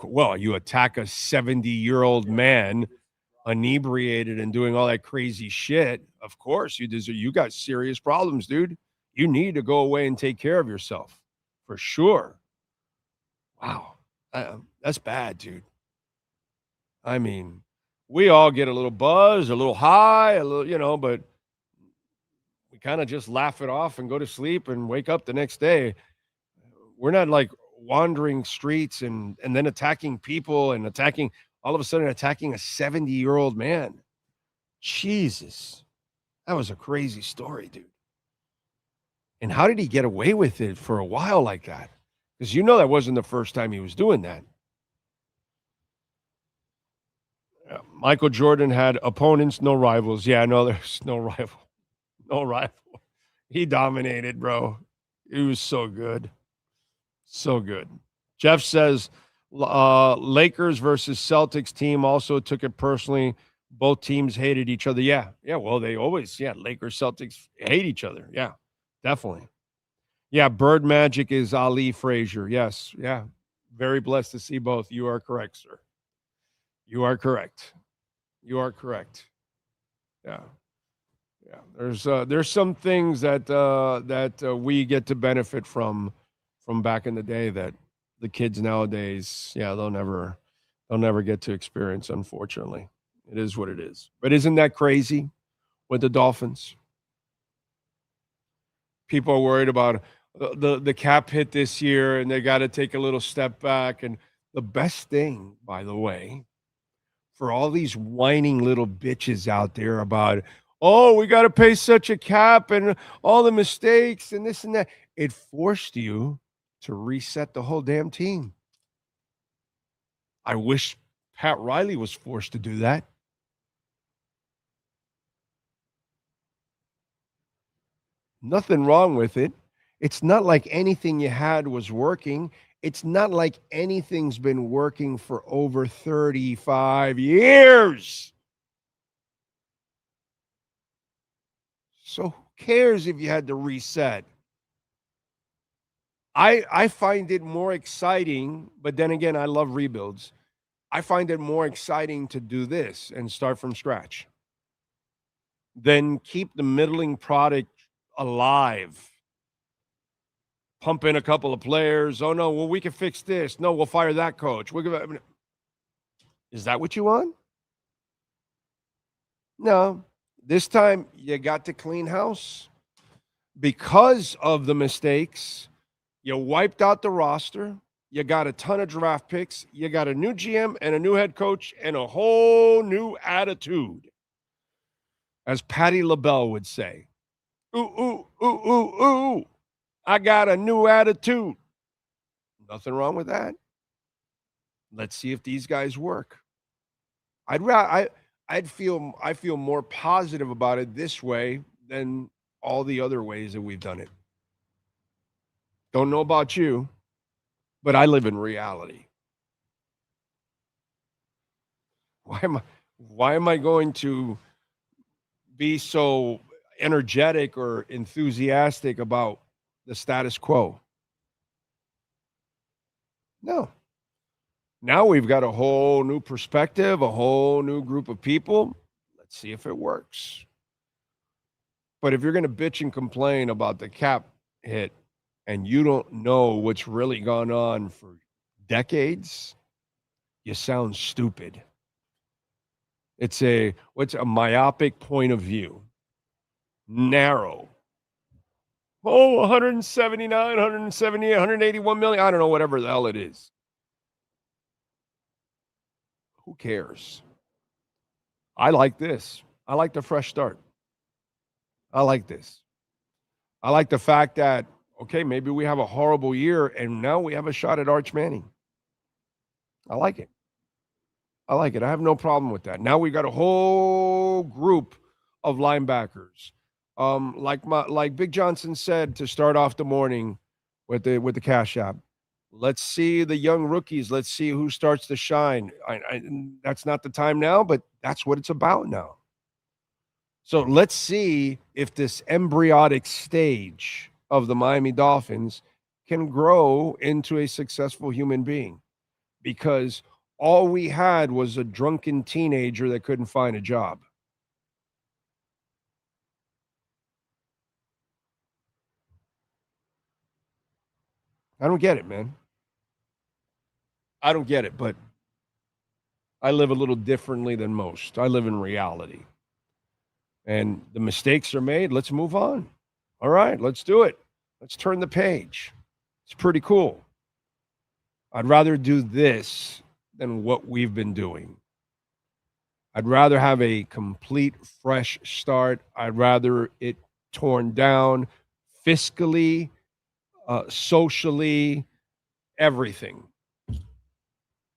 Well, you attack a 70-year-old man, inebriated and doing all that crazy shit. Of course, you got serious problems, dude. You need to go away and take care of yourself, for sure. Wow, that's bad, dude. I mean, we all get a little buzz, a little high, a little, but we kind of just laugh it off and go to sleep and wake up the next day. We're not like wandering streets and then attacking people and all of a sudden attacking a 70-year-old man. Jesus. That was a crazy story, dude. And how did he get away with it for a while like that? Because that wasn't the first time he was doing that. Michael Jordan had opponents, no rivals. Yeah, no, there's no rival. No rival. He dominated, bro. He was so good. So good. Jeff says Lakers versus Celtics team also took it personally. Both teams hated each other. Yeah. Well, they always, Lakers, Celtics hate each other. Yeah, definitely. Yeah, Bird Magic is Ali Frazier. Yes. Yeah. Very blessed to see both. You are correct, sir. You are correct. You are correct. Yeah. Yeah. There's some things that we get to benefit from back in the day that the kids nowadays, they'll never get to experience, unfortunately. It is what it is. But isn't that crazy with the Dolphins? People are worried about the cap hit this year, and they got to take a little step back. And the best thing, by the way, for all these whining little bitches out there about, oh, we got to pay such a cap and all the mistakes and this and that, it forced you to reset the whole damn team. I wish Pat Riley was forced to do that. Nothing wrong with it. It's not like anything you had was working. It's not like anything's been working for over 35 years. So who cares if you had to reset? I find it more exciting, but then again, I love rebuilds. I find it more exciting to do this and start from scratch than keep the middling product alive. Pump in a couple of players. Oh, no, well, we can fix this. No, we'll fire that coach. Is that what you want? No. This time, you got to clean house. Because of the mistakes, you wiped out the roster. You got a ton of draft picks. You got a new GM and a new head coach and a whole new attitude. As Patty LaBelle would say, ooh, ooh, ooh, ooh, ooh. I got a new attitude. Nothing wrong with that. Let's see if these guys work. I feel more positive about it this way than all the other ways that we've done it. Don't know about you, but I live in reality. Why am I going to be so energetic or enthusiastic about the status quo? No. Now we've got a whole new perspective, a whole new group of people. Let's see if it works. But if you're going to bitch and complain about the cap hit and you don't know what's really gone on for decades, you sound stupid. It's a myopic point of view. Narrow. 179, 178, 181 million. I don't know, whatever the hell it is. Who cares? I like this. I like the fresh start. I like this. I like the fact that, okay, maybe we have a horrible year and now we have a shot at Arch Manning. I like it. I like it. I have no problem with that. Now we got a whole group of linebackers. Like Big Johnson said to start off the morning with the Cash App. Let's see the young rookies. Let's see who starts to shine. That's not the time now, but that's what it's about now. So let's see if this embryonic stage of the Miami Dolphins can grow into a successful human being, because all we had was a drunken teenager that couldn't find a job. I don't get it, man. I don't get it, but I live a little differently than most. I live in reality. And the mistakes are made. Let's move on. All right, let's do it. Let's turn the page. It's pretty cool. I'd rather do this than what we've been doing. I'd rather have a complete fresh start. I'd rather it torn down fiscally, socially, everything.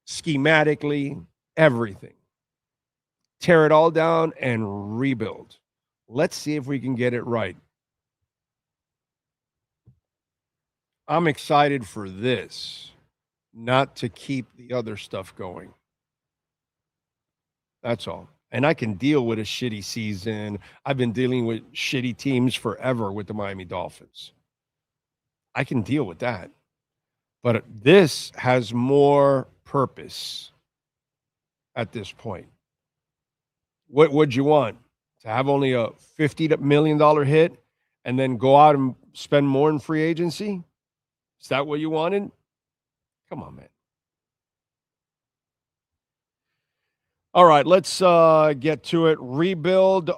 Schematically, everything. Tear it all down and rebuild. Let's see if we can get it right. I'm excited for this, not to keep the other stuff going. That's all. And I can deal with a shitty season. I've been dealing with shitty teams forever with the Miami Dolphins. I can deal with that. But this has more purpose at this point. What would you want? To have only a $50 million hit and then go out and spend more in free agency? Is that what you wanted? Come on, man. All right, let's get to it. Rebuilds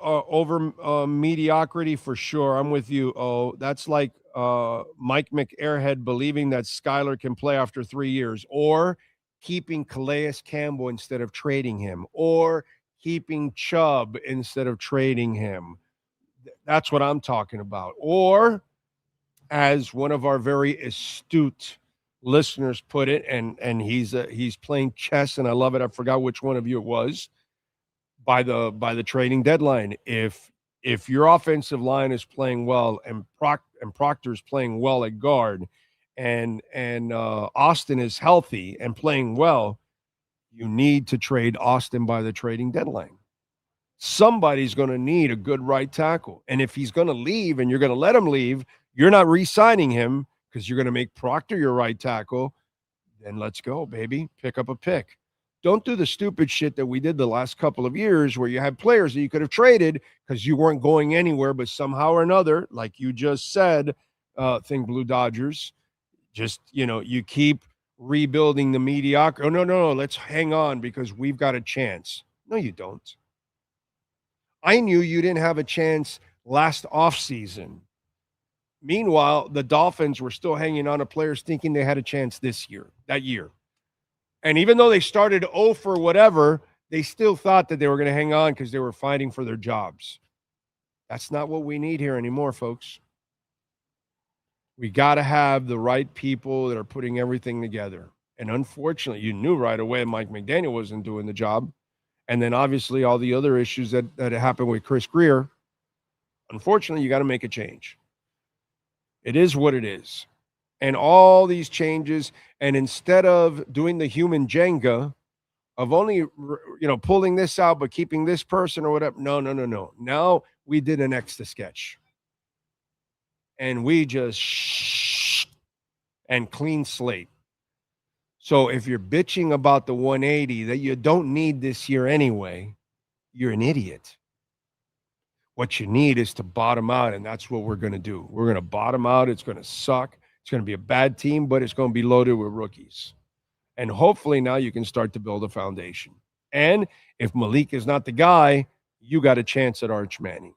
over mediocrity for sure. I'm with you. Oh, that's like Mike McAirhead believing that Skyler can play after 3 years, or keeping Calais Campbell instead of trading him, or keeping Chubb instead of trading him. That's what I'm talking about. Or, as one of our very astute listeners put it, and he's playing chess, and I love it. I forgot which one of you it was. By the trading deadline, if your offensive line is playing well and Proctor's playing well at guard, and Austin is healthy and playing well, you need to trade Austin by the trading deadline. Somebody's going to need a good right tackle, and if he's going to leave and you're going to let him leave, you're not re-signing him because you're going to make Proctor your right tackle. Then let's go, baby. Pick up a pick. Don't do the stupid shit that we did the last couple of years where you had players that you could have traded because you weren't going anywhere, but somehow or another, like you just said, think Blue Dodgers, just, you keep rebuilding the mediocre. Oh, no, let's hang on because we've got a chance. No, you don't. I knew you didn't have a chance last offseason. Meanwhile, the Dolphins were still hanging on to players thinking they had a chance that year. And even though they started 0 for whatever, they still thought that they were going to hang on because they were fighting for their jobs. That's not what we need here anymore, folks. We got to have the right people that are putting everything together. And unfortunately, you knew right away Mike McDaniel wasn't doing the job. And then obviously all the other issues that happened with Chris Greer. Unfortunately, you got to make a change. It is what it is. And all these changes, and instead of doing the human Jenga of only, pulling this out but keeping this person or whatever, no. Now we did an extra sketch. And we just and clean slate. So if you're bitching about the 180 that you don't need this year anyway, you're an idiot. What you need is to bottom out, and that's what we're going to do. We're going to bottom out. It's going to suck. It's going to be a bad team, but it's going to be loaded with rookies. And hopefully now you can start to build a foundation. And if Malik is not the guy, you got a chance at Arch Manning.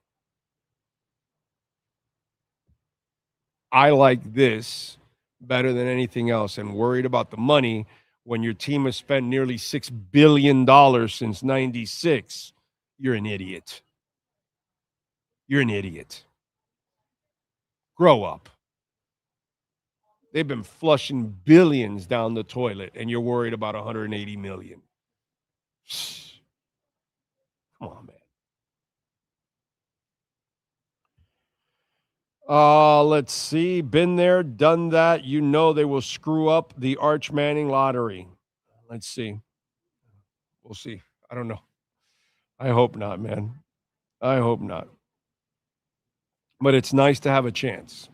I like this better than anything else, and worried about the money when your team has spent nearly $6 billion since 96. You're an idiot. You're an idiot. Grow up. They've been flushing billions down the toilet, and you're worried about 180 million. Come on, man. Let's see. Been there, done that. You know they will screw up the Arch Manning lottery. Let's see. We'll see. I don't know. I hope not, man. I hope not. But it's nice to have a chance,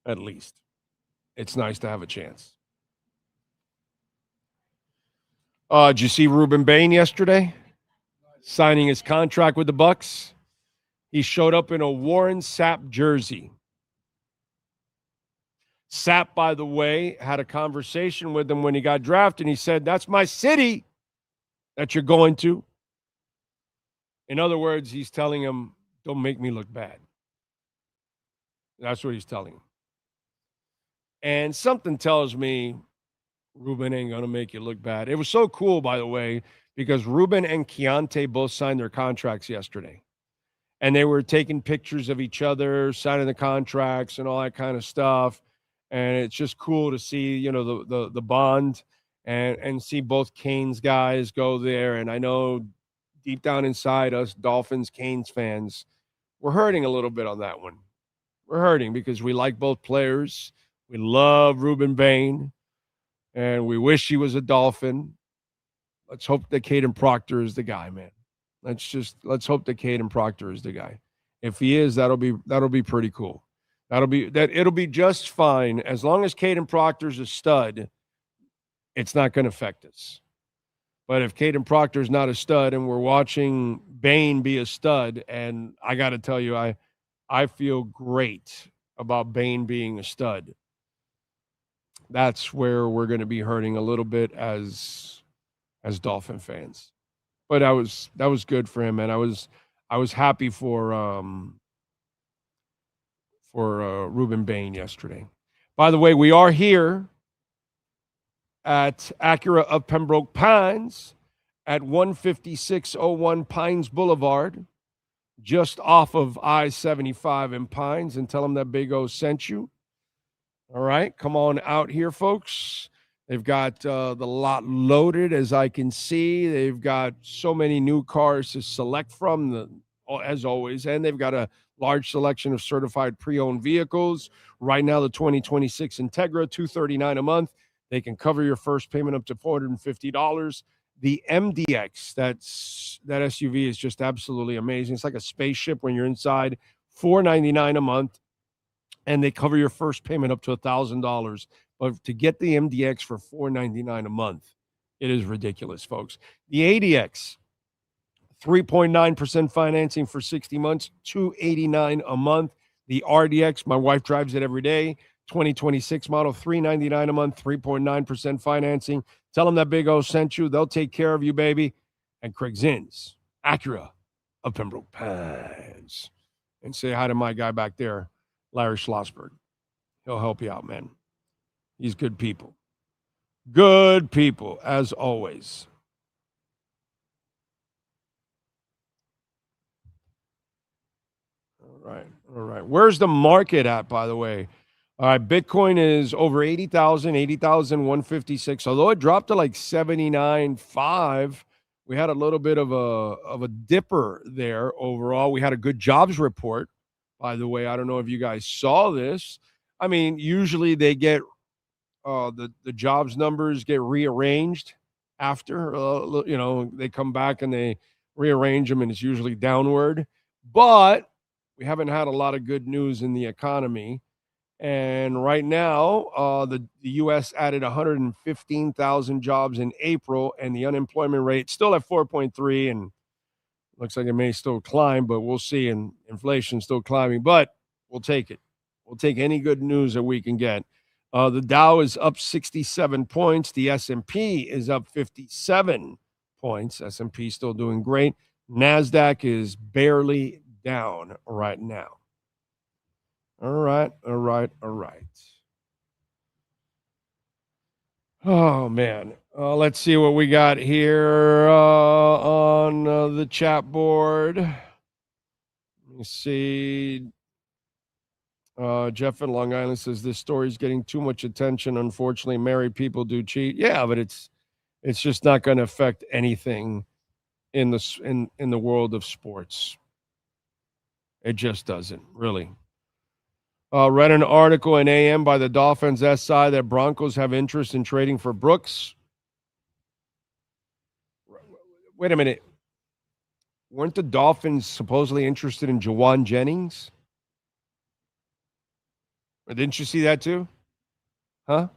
at least. It's nice to have a chance. Did you see Reuben Bain yesterday? Signing his contract with the Bucs. He showed up in a Warren Sapp jersey. Sapp, by the way, had a conversation with him when he got drafted, and he said, "That's my city that you're going to." In other words, he's telling him, don't make me look bad. That's what he's telling him. And something tells me Reuben ain't going to make you look bad. It was so cool, by the way, because Reuben and Keontae both signed their contracts yesterday. And they were taking pictures of each other, signing the contracts and all that kind of stuff. And it's just cool to see, you know, the bond and see both Canes guys go there. And I know deep down inside us Dolphins, Canes fans, we're hurting a little bit on that one. We're hurting because we like both players. We love Reuben Bain, and we wish he was a Dolphin. Let's hope that Caden Proctor is the guy, man. Let's hope that Caden Proctor is the guy. If he is, that'll be pretty cool. It'll be just fine as long as Caden Proctor's a stud. It's not going to affect us. But if Caden Proctor's not a stud, and we're watching Bain be a stud, and I got to tell you, I feel great about Bain being a stud. That's where we're going to be hurting a little bit as Dolphin fans. But that was good for him, and I was happy for Reuben Bain yesterday. By the way, we are here at Acura of Pembroke Pines at 15601 Pines Boulevard, just off of I-75 in Pines, and tell them that Big O sent you. All right, come on out here, folks. They've got the lot loaded, as I can see. They've got so many new cars to select from, as always, and they've got a large selection of certified pre-owned vehicles. Right now, the 2026 Integra, $239 a month. They can cover your first payment up to $450. The MDX, that SUV is just absolutely amazing. It's like a spaceship when you're inside. $499 a month, and they cover your first payment up to $1,000. But to get the MDX for $499 a month, it is ridiculous, folks. The ADX, 3.9% financing for 60 months, $289 a month. The RDX, my wife drives it every day, 2026 model, $399 a month, 3.9% financing. Tell them that Big O sent you. They'll take care of you, baby. And Craig Zins, Acura of Pembroke Pines. And say hi to my guy back there, Larry Schlossberg. He'll help you out, man. He's good people. Good people, as always. All right. Where's the market at, by the way? All right, Bitcoin is over 80,156. Although it dropped to like 79.5, we had a little bit of a dipper there overall. We had a good jobs report, by the way. I don't know if you guys saw this. I mean, usually they get the jobs numbers get rearranged after, they come back and they rearrange them, and it's usually downward. But we haven't had a lot of good news in the economy. And right now, the U.S. added 115,000 jobs in April, and the unemployment rate still at 4.3, and looks like it may still climb, but we'll see. And inflation still climbing, but we'll take it. We'll take any good news that we can get. The Dow is up 67 points. The S&P is up 57 points. S&P still doing great. NASDAQ is barely down right now. All right. Oh, man. Let's see what we got here on the chat board. Let me see. Jeff in Long Island says this story is getting too much attention. Unfortunately, married people do cheat. Yeah, but it's just not going to affect anything in the world of sports. It just doesn't, really. Read an article in AM by the Dolphins SI that Broncos have interest in trading for Brooks. Wait a minute. Weren't the Dolphins supposedly interested in Jawan Jennings? Or didn't you see that too? Huh?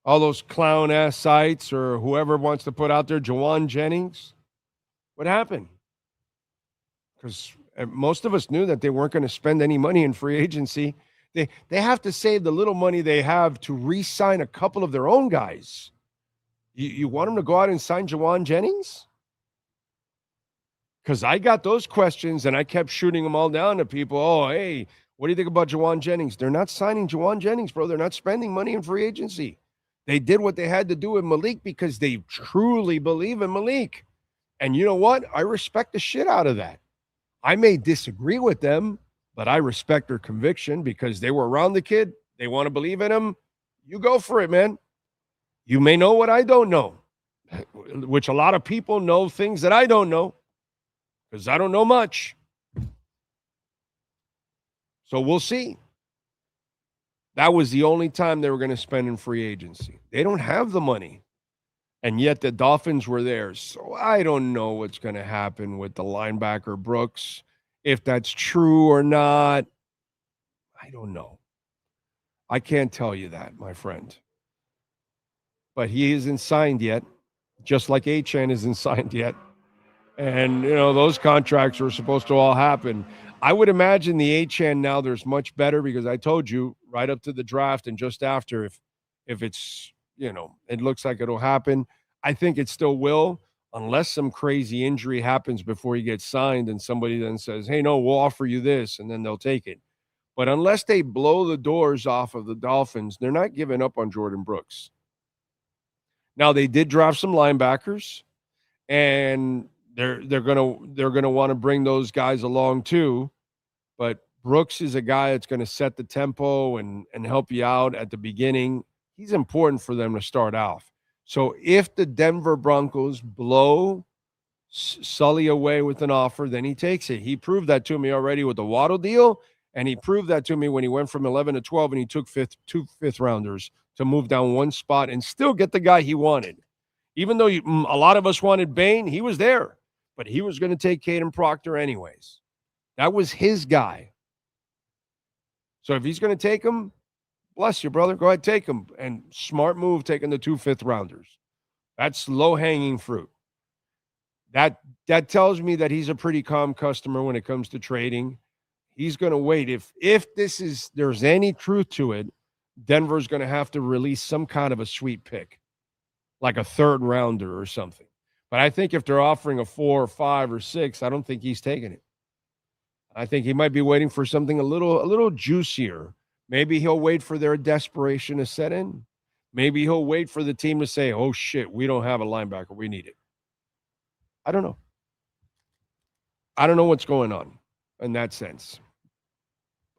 All those clown-ass sites or whoever wants to put out there, Jawan Jennings. What happened? Because most of us knew that they weren't going to spend any money in free agency. They have to save the little money they have to re-sign a couple of their own guys. You want them to go out and sign Jawan Jennings? Because I got those questions, and I kept shooting them all down to people. Oh, hey, what do you think about Jawan Jennings? They're not signing Jawan Jennings, bro. They're not spending money in free agency. They did what they had to do with Malik because they truly believe in Malik. And you know what? I respect the shit out of that. I may disagree with them, but I respect their conviction because they were around the kid. They want to believe in him. You go for it, man. You may know what I don't know, which a lot of people know things that I don't know because I don't know much. So we'll see. That was the only time they were going to spend in free agency. They don't have the money. And yet the Dolphins were there. So I don't know what's going to happen with the linebacker Brooks. If that's true or not, I don't know. I can't tell you that, my friend. But he isn't signed yet, just like Achane isn't signed yet. And, those contracts are supposed to all happen. I would imagine the Achane now there's much better because I told you right up to the draft and just after if it's, it looks like it'll happen. I think it still will unless some crazy injury happens before he gets signed and somebody then says, hey, no, we'll offer you this, and then they'll take it. But unless they blow the doors off of the Dolphins, they're not giving up on Jordan Brooks. Now, they did draft some linebackers, and they're gonna want to bring those guys along too. But Brooks is a guy that's going to set the tempo and help you out at the beginning. He's important for them to start off. So if the Denver Broncos blow Sully away with an offer, then he takes it. He proved that to me already with the Waddle deal, and he proved that to me when he went from 11 to 12 and he took two fifth-rounders to move down one spot and still get the guy he wanted. Even though a lot of us wanted Bain, he was there. But he was going to take Caden Proctor anyways. That was his guy. So if he's going to take him, bless you, brother. Go ahead, take him. And smart move taking the 2 fifth-rounders. That's low-hanging fruit. That tells me that he's a pretty calm customer when it comes to trading. He's going to wait. If there's any truth to it, Denver's going to have to release some kind of a sweet pick, like a third-rounder or something. But I think if they're offering a 4 or 5 or 6, I don't think he's taking it. I think he might be waiting for something a little juicier. Maybe he'll wait for their desperation to set in. Maybe he'll wait for the team to say, oh, shit, we don't have a linebacker. We need it. I don't know. I don't know what's going on in that sense.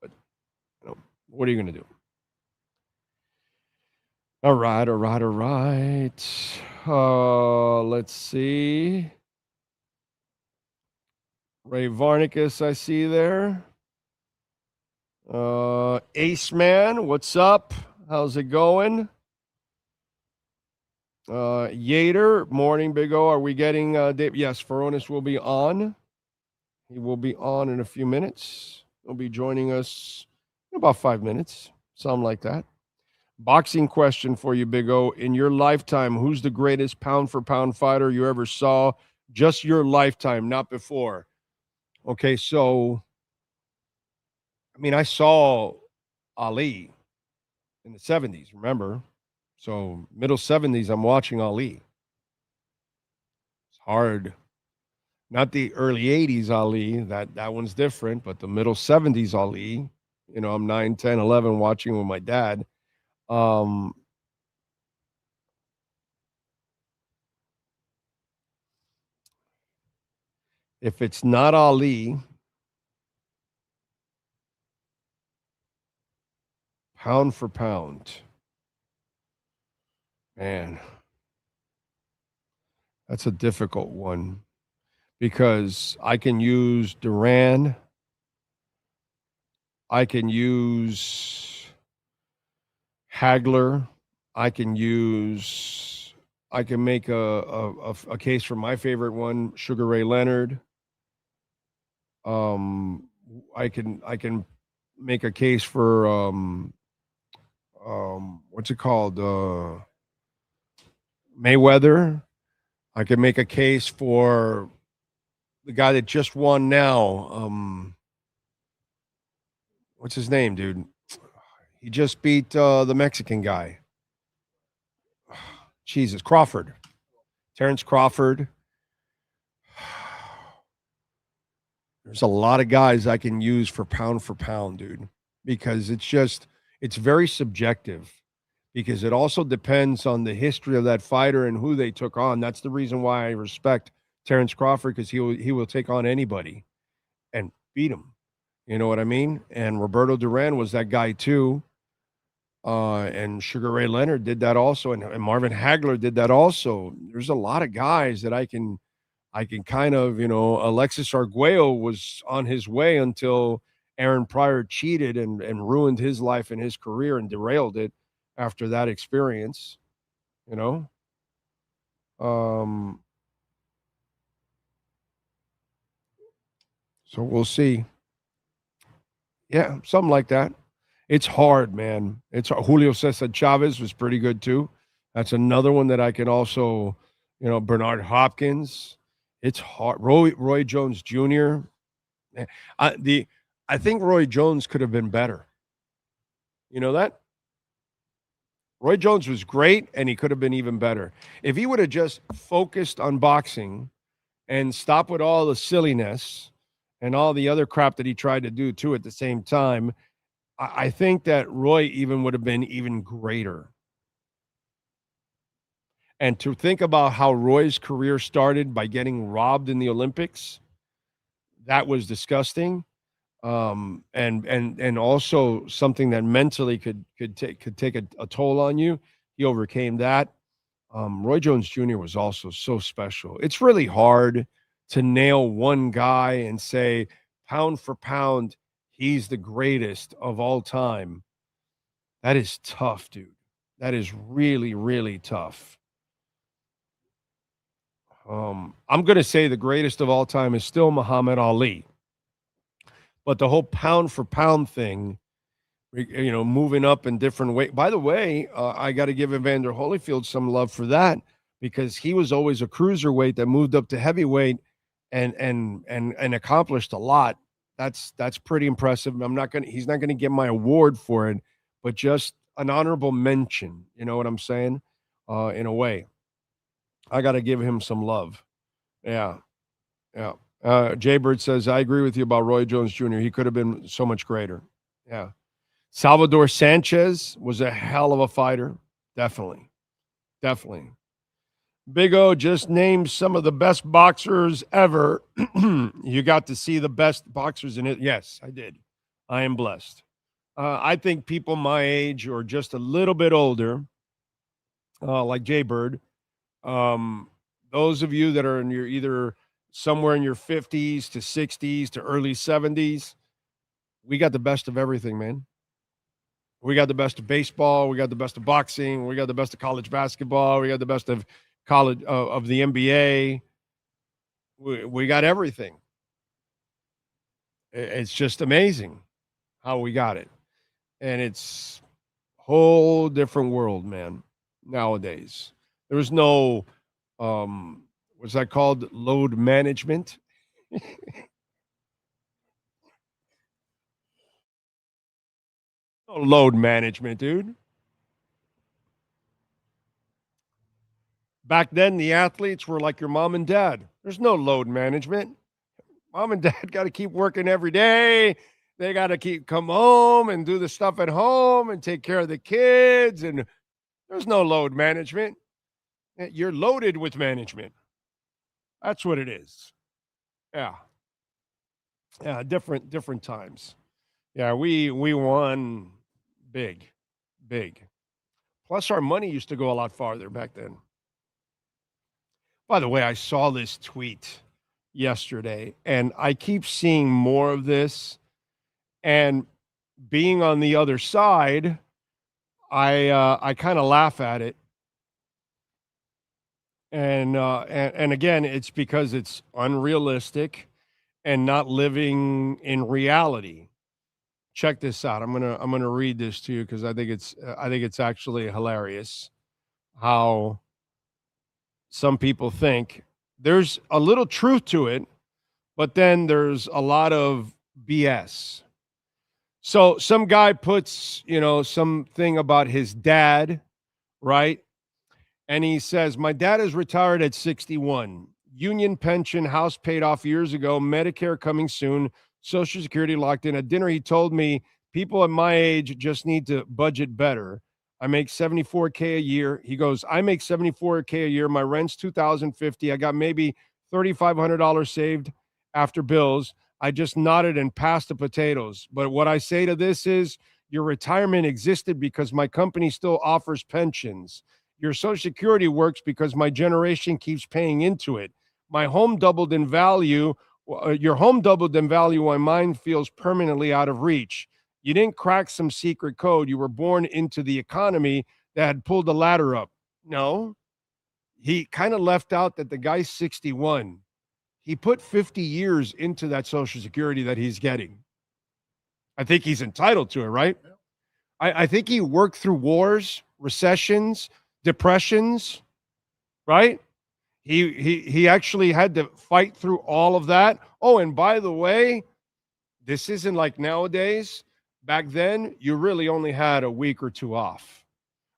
But, what are you going to do? All right. Let's see. Ray Varnicus, I see there. Ace Man, what's up? How's it going? Yater, morning, Big O. Are we getting Dave? Yes, Furones will be on. He will be on in a few minutes. He'll be joining us About 5 minutes, something like that. Boxing question for you, Big O. In your lifetime, who's the greatest pound-for-pound fighter you ever saw? Just your lifetime, not before. Okay, so, I mean, I saw Ali in the 70s, remember? So, middle 70s, I'm watching Ali. It's hard. Not the early 80s Ali, that one's different, but the middle 70s Ali, I'm 9, 10, 11 watching with my dad. If it's not Ali, pound for pound, man, that's a difficult one because I can use Duran. I can use Hagler. I can make a case for my favorite one, Sugar Ray Leonard. I can make a case for what's it called? Mayweather. I can make a case for the guy that just won now. What's his name, dude? He just beat the Mexican guy. Jesus, Crawford. Terrence Crawford. There's a lot of guys I can use for pound, dude, because it's very subjective because it also depends on the history of that fighter and who they took on. That's the reason why I respect Terrence Crawford because he will take on anybody and beat him. You know what I mean? And Roberto Duran was that guy too. And Sugar Ray Leonard did that also. And Marvin Hagler did that also. There's a lot of guys that I can kind of, Alexis Arguello was on his way until Aaron Pryor cheated and ruined his life and his career and derailed it after that experience, So we'll see. Yeah, something like that. It's hard, man. Julio Cesar Chavez was pretty good too. That's another one that I can also, Bernard Hopkins. It's hard. Roy Jones Jr. I think Roy Jones could have been better. You know that? Roy Jones was great, and he could have been even better. If he would have just focused on boxing and stopped with all the silliness and all the other crap that he tried to do too at the same time, I think that Roy even would have been even greater. And to think about how Roy's career started by getting robbed in the Olympics, that was disgusting. And also something that mentally could take a toll on you. He overcame that. Roy Jones Jr. was also so special. It's really hard to nail one guy and say, pound for pound, he's the greatest of all time. That is tough, dude. That is really, really tough. I'm going to say the greatest of all time is still Muhammad Ali. But the whole pound for pound thing, moving up in different ways. By the way, I got to give Evander Holyfield some love for that because he was always a cruiserweight that moved up to heavyweight and accomplished a lot. That's pretty impressive. He's not gonna get my award for it, but just an honorable mention. You know what I'm saying? In a way, I got to give him some love. Yeah. Jay Bird says, I agree with you about Roy Jones Jr. He could have been so much greater. Yeah. Salvador Sanchez was a hell of a fighter. Definitely. Big O just named some of the best boxers ever. You got to see the best boxers in it. Yes, I did. I am blessed. I think people my age or just a little bit older, like Jay Bird, those of you that are in your either somewhere in your 50s to 60s to early 70s, we got the best of everything, man. We got the best of baseball. We got the best of boxing. We got the best of college basketball. We got the best of college of the NBA. We got everything. It's just amazing how we got it. And it's a whole different world, man, nowadays. There's no, what's that called? Load management. No load management, dude. Back then, the athletes were like your mom and dad. There's no load management. Mom and dad got to keep working every day. They got to come home and do the stuff at home and take care of the kids. And there's no load management. You're loaded with management. That's what it is. Yeah. Yeah, different times. Yeah, we won big. Plus our money used to go a lot farther back then. By the way, I saw this tweet yesterday, and I keep seeing more of this. And being on the other side, I kind of laugh at it. And again, it's because it's unrealistic and not living in reality. Check this out. I'm gonna read this to you because I think it's actually hilarious how some people think there's a little truth to it, but then there's a lot of BS. So some guy puts, something about his dad, right? And he says, my dad is retired at 61. Union pension, house paid off years ago, Medicare coming soon, Social Security locked in. At dinner, he told me people at my age just need to budget better. I make $74K a year. He goes, I make $74K a year. My rent's $2,050. I got maybe $3,500 saved after bills. I just nodded and passed the potatoes. But what I say to this is your retirement existed because my company still offers pensions. Your Social Security works because my generation keeps paying into it. My home doubled in value. Your home doubled in value while mine feels permanently out of reach. You didn't crack some secret code. You were born into the economy that had pulled the ladder up. No, he kind of left out that the guy's 61. He put 50 years into that Social Security that he's getting. I think he's entitled to it, right? I think he worked through wars, recessions, depressions, right? He actually had to fight through all of that. Oh, and by the way, this isn't like nowadays. Back then, you really only had a week or two off.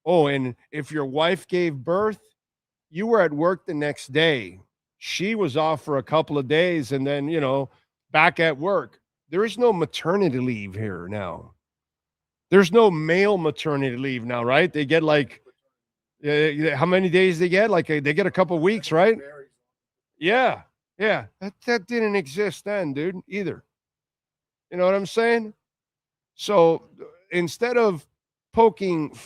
Oh, and if your wife gave birth, you were at work the next day. She was off for a couple of days and then, back at work. There is no maternity leave here now. There's no male maternity leave now, right? They get like, how many days they get? Like they get a couple of weeks, right? Yeah. That didn't exist then, dude, either. You know what I'm saying? So instead of poking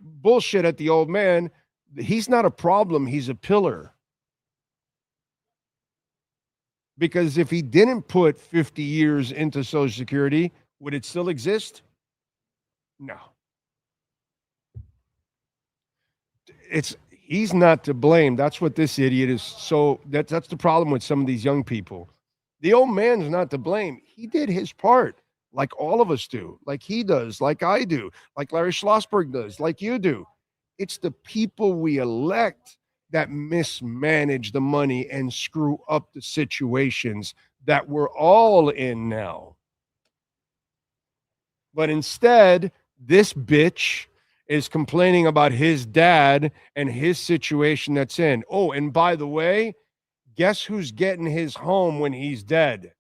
bullshit at the old man, he's not a problem. He's a pillar. Because if he didn't put 50 years into Social Security, would it still exist? No. He's not to blame. That's what this idiot is. So that's the problem with some of these young people. The old man's not to blame. He did his part. Like all of us do, like he does, like I do, like Larry Schlossberg does, like you do. It's the people we elect that mismanage the money and screw up the situations that we're all in now. But instead, this bitch is complaining about his dad and his situation that's in. Oh, and by the way, guess who's getting his home when he's dead?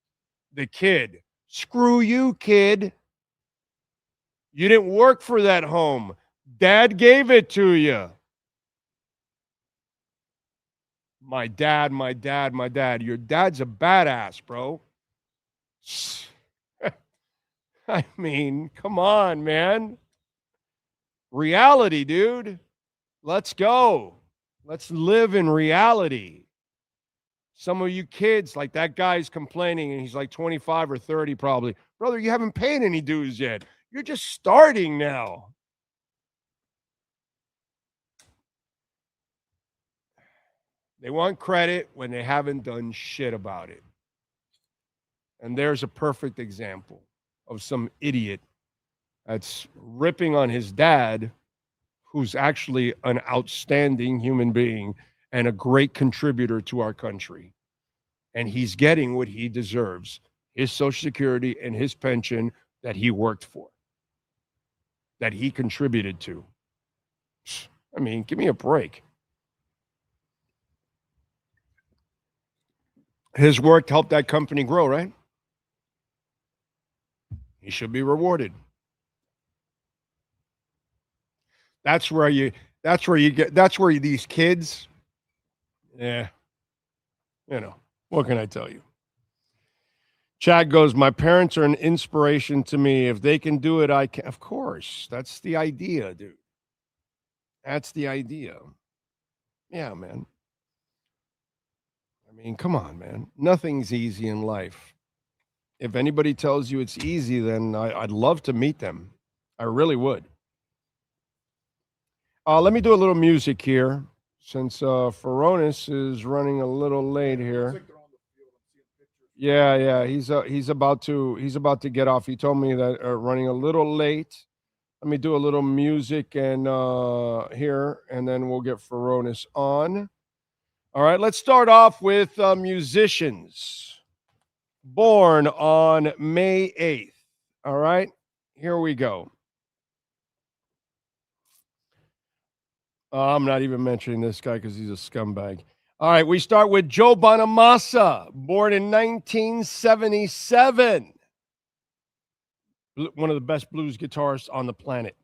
The kid. Screw you, kid. You didn't work for that home. Dad gave it to you. My dad. Your dad's a badass, bro. I mean, come on, man. Reality, dude. Let's go. Let's live in reality. Some of you kids, like that guy's complaining, and he's like 25 or 30 probably. Brother, you haven't paid any dues yet. You're just starting now. They want credit when they haven't done shit about it. And there's a perfect example of some idiot that's ripping on his dad, who's actually an outstanding human being and a great contributor to our country. And he's getting what he deserves, his Social Security and his pension that he worked for, that he contributed to. I mean, give me a break. His work helped that company grow, right? He should be rewarded. That's where these kids, yeah, what can I tell you? Chad goes, my parents are an inspiration to me. If they can do it, I can. Of course. That's the idea, dude. That's the idea. Yeah, man. I mean, come on, man. Nothing's easy in life. If anybody tells you it's easy, then I'd love to meet them. I really would. Let me do a little music here, since Frones is running a little late here. Yeah, he's about to get off. He told me that running a little late. Let me do a little music and here, and then we'll get Furones on. All right, let's start off with musicians born on May 8th. All right, here we go. I'm not even mentioning this guy because he's a scumbag. All right, we start with Joe Bonamassa, born in 1977. One of the best blues guitarists on the planet.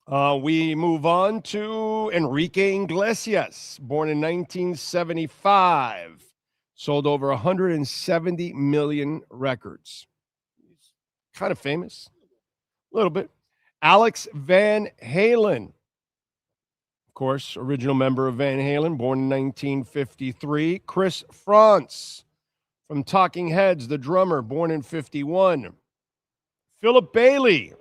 We move on to Enrique Iglesias, born in 1975. Sold over 170 million records. He's kind of famous. A little bit. Alex Van Halen. Of course, original member of Van Halen, born in 1953. Chris Frones from Talking Heads, the drummer, born in 51. Philip Bailey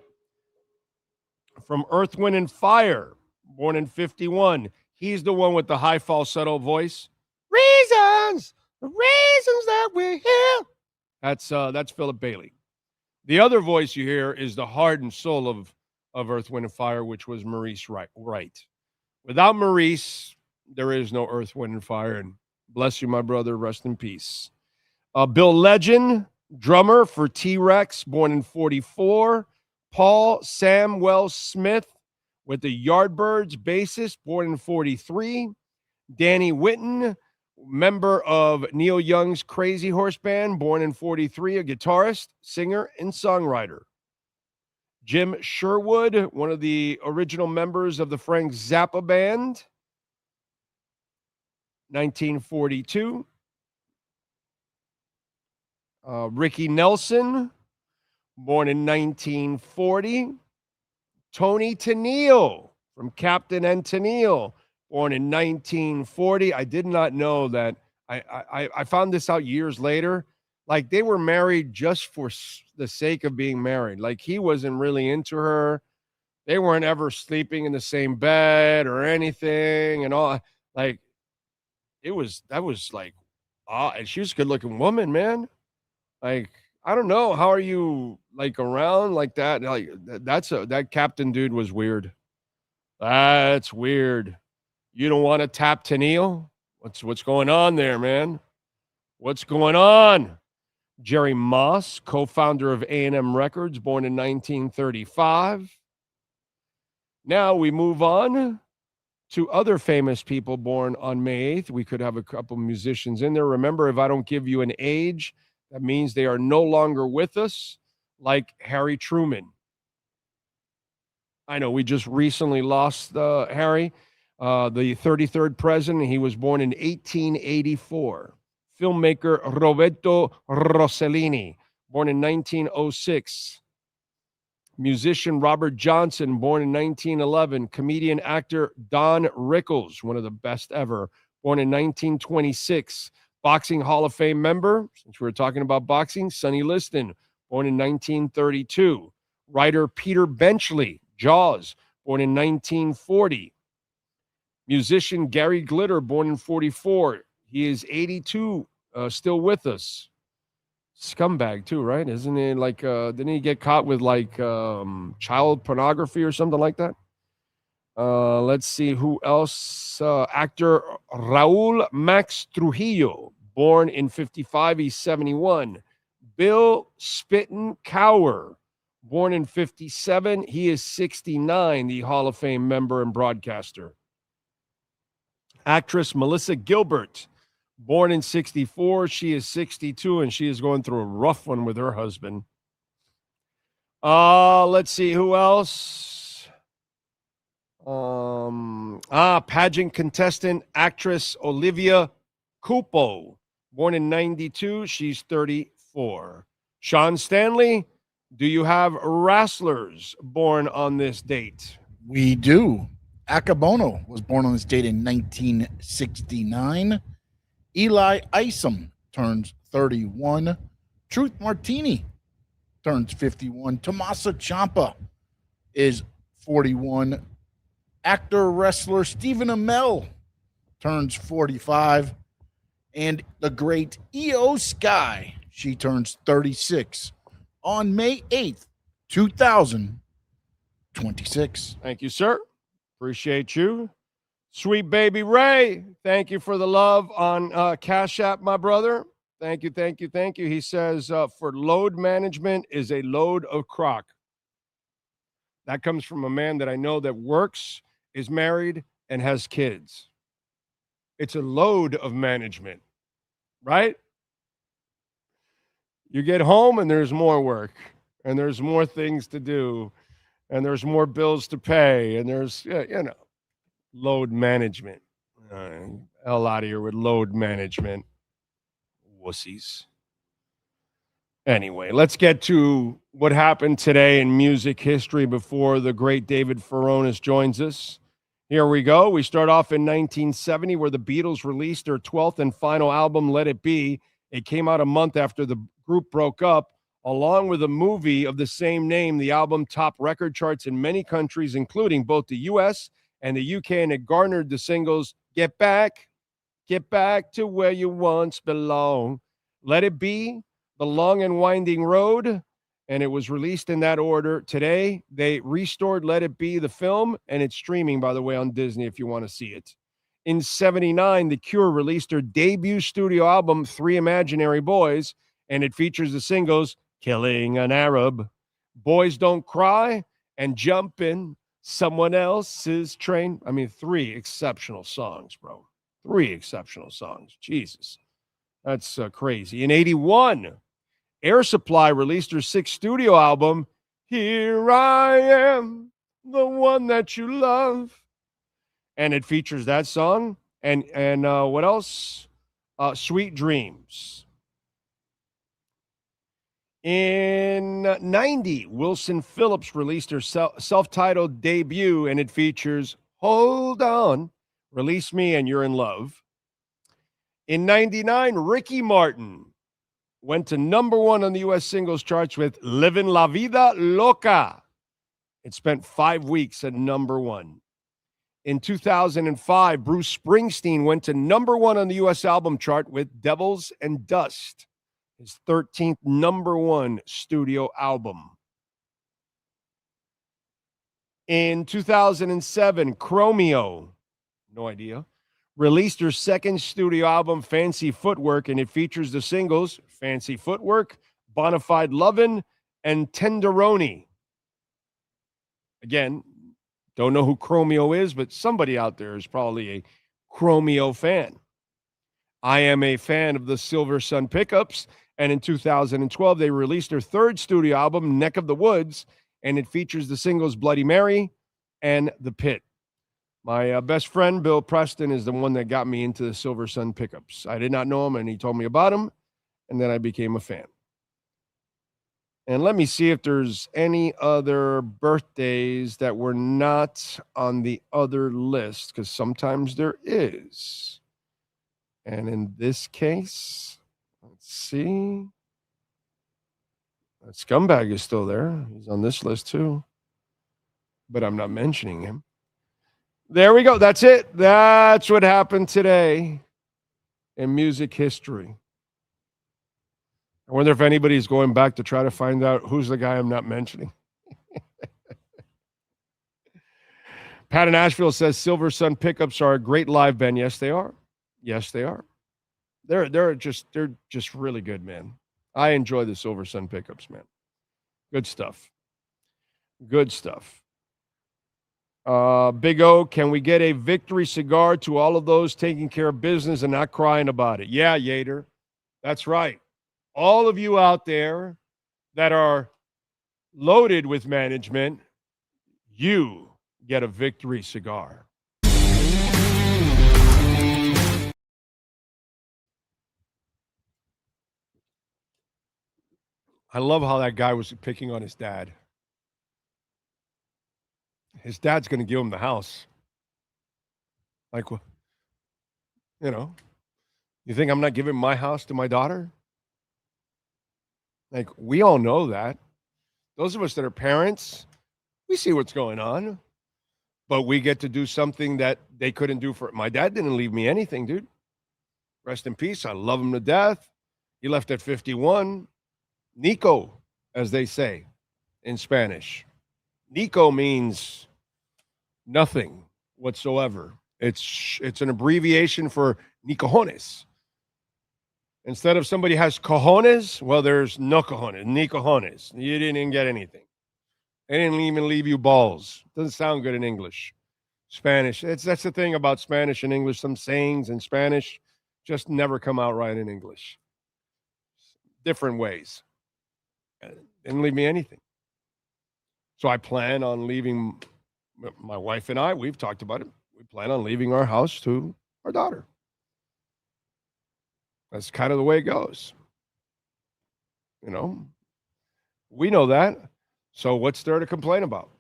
from Earth, Wind, and Fire, born in 51. He's the one with the high falsetto voice. Reasons, the reasons that we're here. That's Philip Bailey. The other voice you hear is the heart and soul of Earth, Wind, and Fire, which was Maurice Wright. Without Maurice, there is no Earth, Wind, and Fire. And bless you, my brother. Rest in peace. Bill Legend, drummer for T-Rex, born in 44. Paul Samwell Smith with the Yardbirds, bassist, born in 43. Danny Whitten, member of Neil Young's Crazy Horse Band, born in 43, a guitarist, singer, and songwriter. Jim Sherwood, one of the original members of the Frank Zappa Band, 1942. Ricky Nelson, born in 1940. Tony Tennille from Captain and Tennille, born in 1940. I did not know that. I found this out years later. Like, they were married just for the sake of being married. Like, he wasn't really into her. They weren't ever sleeping in the same bed or anything and all. Like, that was like, and she was a good-looking woman, man. Like, I don't know. How are you, like, around like that? Like, that captain dude was weird. That's weird. You don't want to tap Tennille? What's going on there, man? What's going on? Jerry Moss, co-founder of A&M Records, born in 1935. Now we move on to other famous people born on May 8th. We could have a couple musicians in there. Remember, if I don't give you an age, that means they are no longer with us, like Harry Truman. I know we just recently lost Harry, the 33rd president. He was born in 1884. Filmmaker Roberto Rossellini, born in 1906. Musician Robert Johnson, born in 1911. Comedian actor Don Rickles, one of the best ever, born in 1926. Boxing Hall of Fame member, since we were talking about boxing, Sonny Liston, born in 1932. Writer Peter Benchley, Jaws, born in 1940. Musician Gary Glitter, born in 44. He is 82, still with us. Scumbag too, right? Isn't it like didn't he get caught with like child pornography or something like that? Let's see who else. Actor Raul Max Trujillo, born in 55, he's 71. Bill Spittin Cower, born in 57, he is 69, the Hall of Fame member and broadcaster. Actress Melissa Gilbert, born in 64, she is 62, and she is going through a rough one with her husband. Let's see who else. Pageant contestant, actress Olivia Cupo, born in 92, she's 34. Sean Stanley, do you have wrestlers born on this date? We do. Akabono was born on this date in 1969. Eli Isom turns 31. Truth Martini turns 51. Tommaso Ciampa is 41. Actor wrestler Stephen Amell turns 45. And the great Io Sky, she turns 36 on May 8th, 2026. Thank you, sir. Appreciate you. Sweet baby Ray, thank you for the love on Cash App, my brother. Thank you, thank you, thank you. He says, for load management is a load of crock. That comes from a man that I know that works, is married, and has kids. It's a load of management, right? You get home and there's more work, and there's more things to do, and there's more bills to pay, and there's, load management. Hell out of here with load management. Wussies. Anyway, let's get to what happened today in music history before the great David Furones joins us. Here we go. We start off in 1970, where the Beatles released their 12th and final album, Let It Be. It came out a month after the group broke up. Along with a movie of the same name, the album topped record charts in many countries, including both the U.S. and the UK, and it garnered the singles Get Back to Where You Once Belong, Let It Be, The Long and Winding Road, and it was released in that order. Today, they restored Let It Be, the film, and it's streaming, by the way, on Disney if you want to see it. In 79, The Cure released their debut studio album, Three Imaginary Boys, and it features the singles Killing an Arab, Boys Don't Cry, and Jumpin' Someone Else's Train. I mean, 3 exceptional songs, bro. 3 exceptional songs. Jesus. That's crazy. In 81, Air Supply released their 6th studio album, Here I Am, the One That You Love. And it features that song. And what else? Sweet Dreams. In 90, Wilson Phillips released her self-titled debut, and it features Hold On, Release Me, and You're in Love. In 99, Ricky Martin went to number 1 on the U.S. singles charts with Livin' La Vida Loca. It spent 5 weeks at number 1. In 2005, Bruce Springsteen went to number 1 on the U.S. album chart with Devils and Dust, his 13th number 1 studio album. In 2007, Chromeo, no idea, released her 2nd studio album, Fancy Footwork, and it features the singles Fancy Footwork, Bonafide Lovin', and Tenderoni. Again, don't know who Chromeo is, but somebody out there is probably a Chromeo fan. I am a fan of the Silver Sun Pickups, and in 2012, they released their 3rd studio album, Neck of the Woods, and it features the singles Bloody Mary and The Pit. My best friend, Bill Preston, is the one that got me into the Silver Sun Pickups. I did not know him, and he told me about him, and then I became a fan. And let me see if there's any other birthdays that were not on the other list, because sometimes there is. And in this case, let's see. That scumbag is still there. He's on this list too. But I'm not mentioning him. There we go. That's it. That's what happened today in music history. I wonder if anybody's going back to try to find out who's the guy I'm not mentioning. Pat in Asheville says Silver Sun pickups are a great live band. Yes, they are. Yes, they are. They're just really good, man. I enjoy the Silver Sun pickups, man. Good stuff. Good stuff. Big O, can we get a victory cigar to all of those taking care of business and not crying about it? Yeah, Yater. That's right. All of you out there that are loaded with management, you get a victory cigar. I love how that guy was picking on his dad. His dad's going to give him the house. Like, you know, you think I'm not giving my house to my daughter? Like, we all know that. Those of us that are parents, we see what's going on. But we get to do something that they couldn't do for my dad. Didn't leave me anything, dude. Rest in peace. I love him to death. He left at 51. Nico, as they say in Spanish. Nico means nothing whatsoever. It's an abbreviation for ni cojones. Instead of somebody has cojones, well, there's no cojones, ni cojones. You didn't even get anything. They didn't even leave you balls. Doesn't sound good in English. Spanish. That's the thing about Spanish and English. Some sayings in Spanish just never come out right in English. Different ways. Didn't leave me anything. So I plan on leaving, my wife and I, we've talked about it. We plan on leaving our house to our daughter. That's kind of the way it goes. You know, we know that. So what's there to complain about?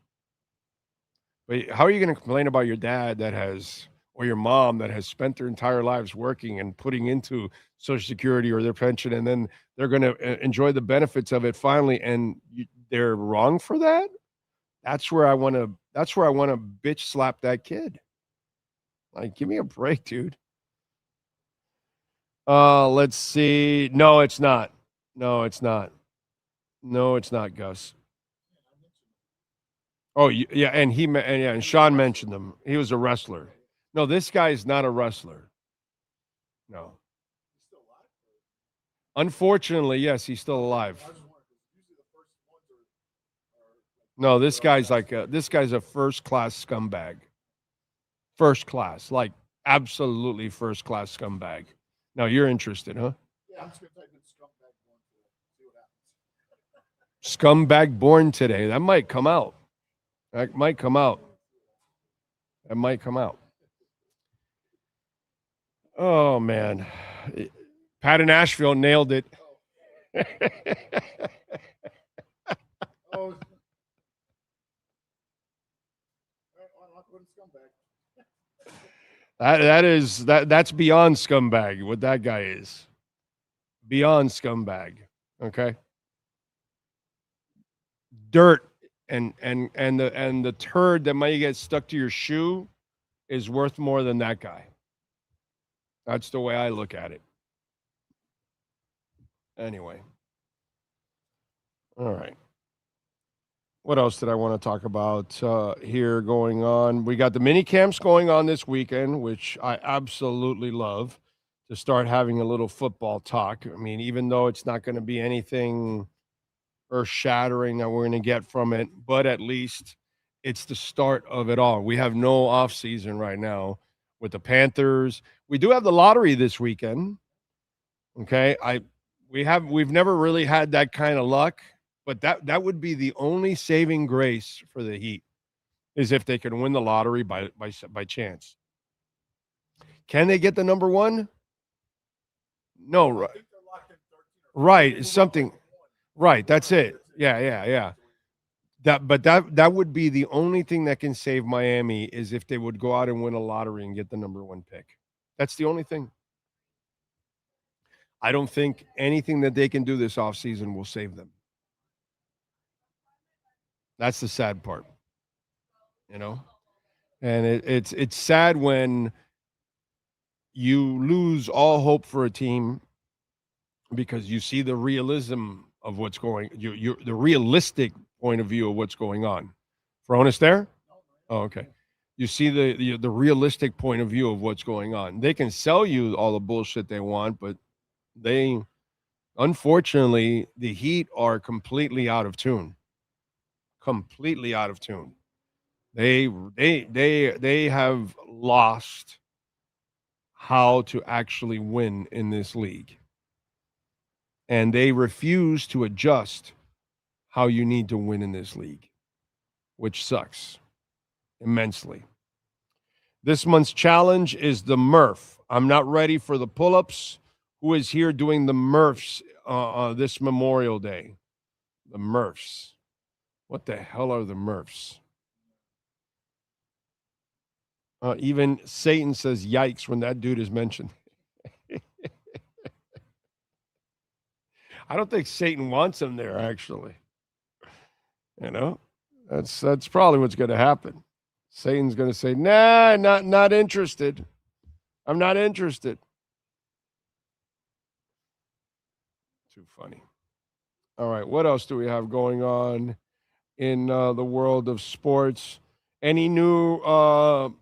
But how are you going to complain about your dad that has, or your mom that has spent their entire lives working and putting into Social Security or their pension, and then they're going to enjoy the benefits of it finally, and they're wrong for that? That's where I want to bitch slap that kid. Like, give me a break, dude. Let's see. No, it's not. No, it's not. No, it's not, Gus. Oh, yeah, and Sean mentioned him. He was a wrestler. No, this guy is not a wrestler. No. Unfortunately, yes, he's still alive. No, this guy's a first-class scumbag. First class, like absolutely first-class scumbag. Now you're interested, huh? Yeah, I'm just gonna type in scumbag born today. See what happens. Scumbag born today. That might come out. That might come out. That might come out. Oh, man. Pat in Asheville nailed it. Oh. That's beyond scumbag, what that guy is. Beyond scumbag. Okay. Dirt and the turd that might get stuck to your shoe is worth more than that guy. That's the way I look at it. Anyway. All right. What else did I want to talk about here going on? We got the mini camps going on this weekend, which I absolutely love, to start having a little football talk. I mean, even though it's not going to be anything earth-shattering that we're going to get from it, but at least it's the start of it all. We have no off season right now with the Panthers. We do have the lottery this weekend. Okay, we've never really had that kind of luck. But that would be the only saving grace for the Heat, is if they can win the lottery by chance. Can they get the number one? No, right. Right, something. Right, that's it. Yeah. That would be the only thing that can save Miami, is if they would go out and win a lottery and get the number one pick. That's the only thing. I don't think anything that they can do this offseason will save them. That's the sad part, you know, and it's sad when you lose all hope for a team, because you see the realism of what's going. The realistic point of view of what's going on. Frones there? Oh, okay. You see the realistic point of view of what's going on. They can sell you all the bullshit they want, but they, unfortunately, the Heat are completely out of tune. Completely out of tune. They have lost how to actually win in this league. And they refuse to adjust how you need to win in this league, which sucks immensely. This month's challenge is the Murph. I'm not ready for the pull-ups. Who is here doing the Murphs this Memorial Day? The Murphs. What the hell are the Murphs? Even Satan says yikes when that dude is mentioned. I don't think Satan wants him there, actually. You know, that's probably what's going to happen. Satan's going to say, nah, not interested. I'm not interested. Too funny. All right, what else do we have going on in the world of sports? Any new Rheaume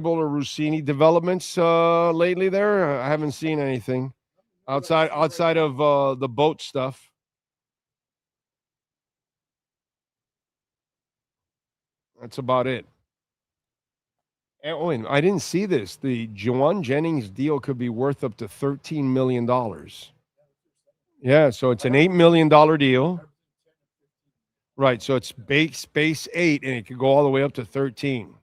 or Rossini developments lately there? I haven't seen anything outside of the boat stuff. That's about it. And I didn't see this. The Juwan Jennings deal could be worth up to $13 million. Yeah, so it's an $8 million deal. Right, so it's base 8, and it could go all the way up to 13.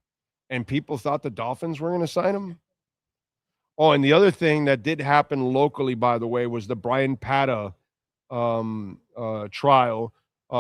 And people thought the Dolphins were going to sign him? Oh, and the other thing that did happen locally, by the way, was the Brian Pata trial.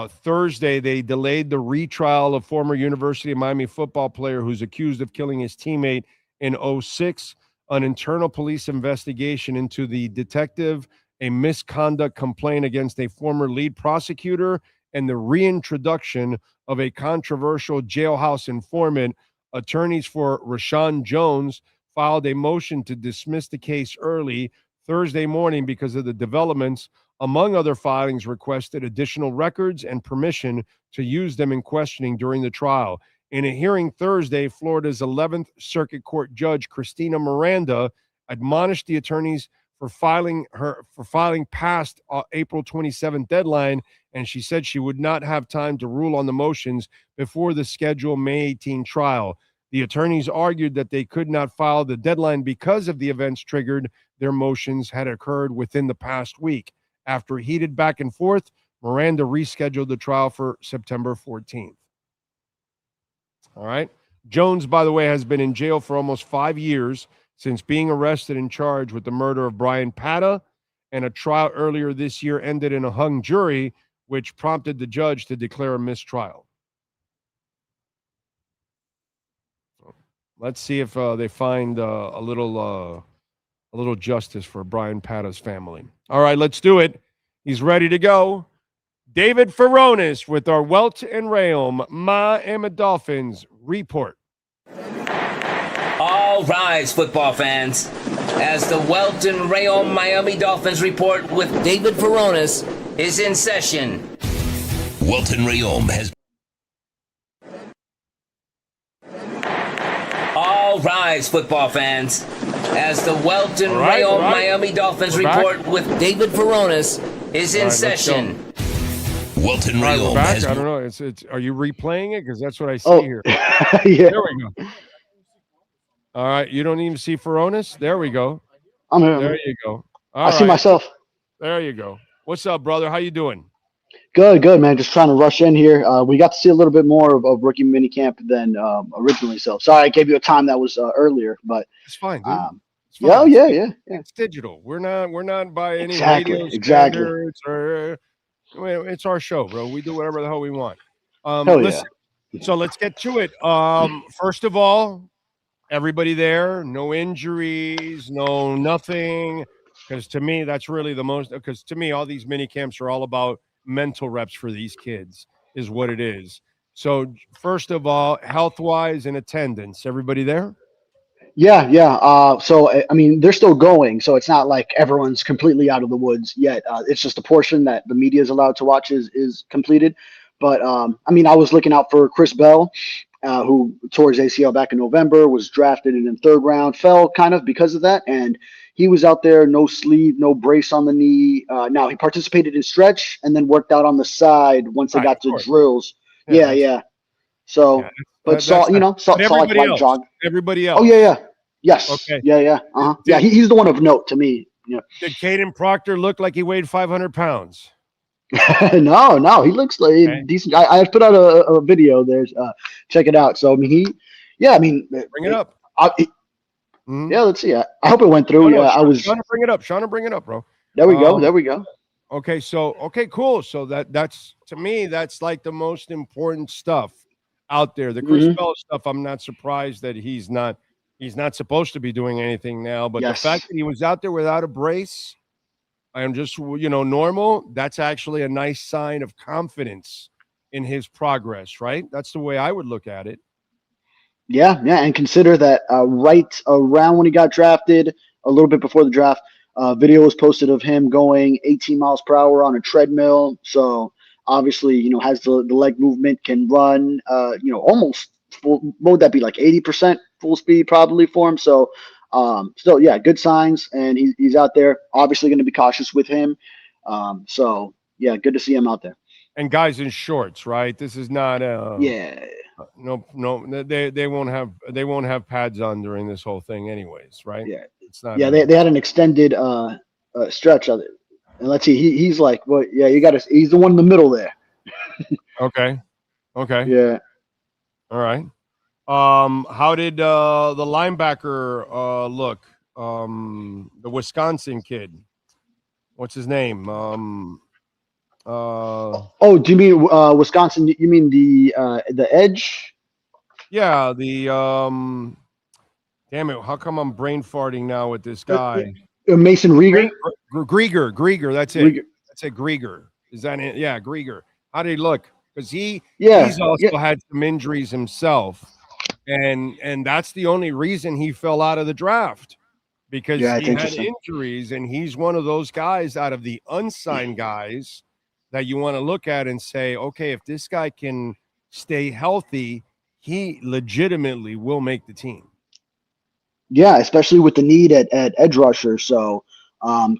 Thursday, they delayed the retrial of former University of Miami football player who's accused of killing his teammate in 2006. An internal police investigation into the detective, a misconduct complaint against a former lead prosecutor, and the reintroduction of a controversial jailhouse informant. Attorneys for Rashawn Jones filed a motion to dismiss the case early Thursday morning because of the developments. Among other filings, requested additional records and permission to use them in questioning during the trial. In a hearing Thursday, Florida's 11th Circuit Court Judge Christina Miranda admonished the attorneys for filing past April 27th deadline, and she said she would not have time to rule on the motions before the scheduled May 18 trial. The attorneys argued that they could not file the deadline because of the events triggered. Their motions had occurred within the past week. After heated back and forth, Miranda rescheduled the trial for September 14th. All right. Jones, by the way, has been in jail for almost 5 years since being arrested and charged with the murder of Brian Pata, and a trial earlier this year ended in a hung jury, which prompted the judge to declare a mistrial. Let's see if they find a little justice for Brian Pata's family. All right, let's do it. He's ready to go. David Furones with our Welt and Rheaume Miami Dolphins report. All rise, football fans, as the Welt and Rheaume Miami Dolphins report with David Furones is in session. Welt and Rheaume has... All rise, football fans, as the Welt and Rheaume Miami Dolphins report with David Furones is in session. Welt and Rheaume has... I don't know. It's. Are you replaying it? Because that's what I see here. Yeah. There we go. All right. You don't even see Furones? There we go. I'm here. There you go. I see myself. There you go. What's up, brother? How you doing? Good, man. Just trying to rush in here. We got to see a little bit more of rookie mini camp than originally. So sorry I gave you a time that was earlier, but it's fine, dude. It's fine. Yeah. It's digital. We're not by any radio standards or it's our show, bro. We do whatever the hell we want. Listen, so let's get to it. First of all, everybody there, no injuries, no nothing. Because to me, that's really the most. Because to me, all these mini camps are all about mental reps for these kids, is what it is. So first of all, health-wise and attendance, everybody there? Yeah, yeah. So I mean, they're still going, so it's not like everyone's completely out of the woods yet. It's just a portion that the media is allowed to watch is completed. But I mean, I was looking out for Chris Bell, who tore his ACL back in November, was drafted in the third round, fell kind of because of that, and he was out there, no sleeve, no brace on the knee. Now he participated in stretch and then worked out on the side once they got to drills. Yeah, yeah. So, but saw like light jog. Everybody else. Oh yeah, yeah. Yes. Okay. Yeah, yeah. Yeah, he's the one of note to me. Yeah. Did Caden Proctor look like he weighed 500 pounds? No, he looks like a decent. I put out a video there. Check it out. So I mean, bring it up. Yeah, let's see. I hope it went through. I was trying to bring it up. Shauna, bring it up, bro. There we go. There we go. Okay, cool. So that's to me, that's like the most important stuff out there. The Chris Bell stuff, I'm not surprised that he's not supposed to be doing anything now. But the fact that he was out there without a brace, I'm just normal. That's actually a nice sign of confidence in his progress, right? That's the way I would look at it. Yeah, and consider that right around when he got drafted, a little bit before the draft, video was posted of him going 18 miles per hour on a treadmill. So obviously, has the leg movement, can run, almost full. What would that be, like 80% full speed probably for him? So still, yeah, good signs, and he's out there. Obviously, going to be cautious with him. So yeah, good to see him out there. And guys in shorts, right? This is not no, they won't have pads on during this whole thing, anyways, right? Yeah, it's not. Yeah, they had an extended stretch of it, and let's see, he's like, well, yeah, he's the one in the middle there. Okay. Yeah. All right. How did the linebacker look? The Wisconsin kid. What's his name? Do you mean Wisconsin? You mean the edge? Yeah, damn it! How come I'm brain farting now with this guy? Mason Rieger. Grieger. That's it. Rieger. That's it. Grieger. Is that it? Yeah, Grieger. How did he look? Because he's also had some injuries himself, and that's the only reason he fell out of the draft, because he had injuries, and he's one of those guys out of the unsigned guys that you want to look at and say, okay, if this guy can stay healthy, he legitimately will make the team. Yeah, especially with the need at edge rusher. So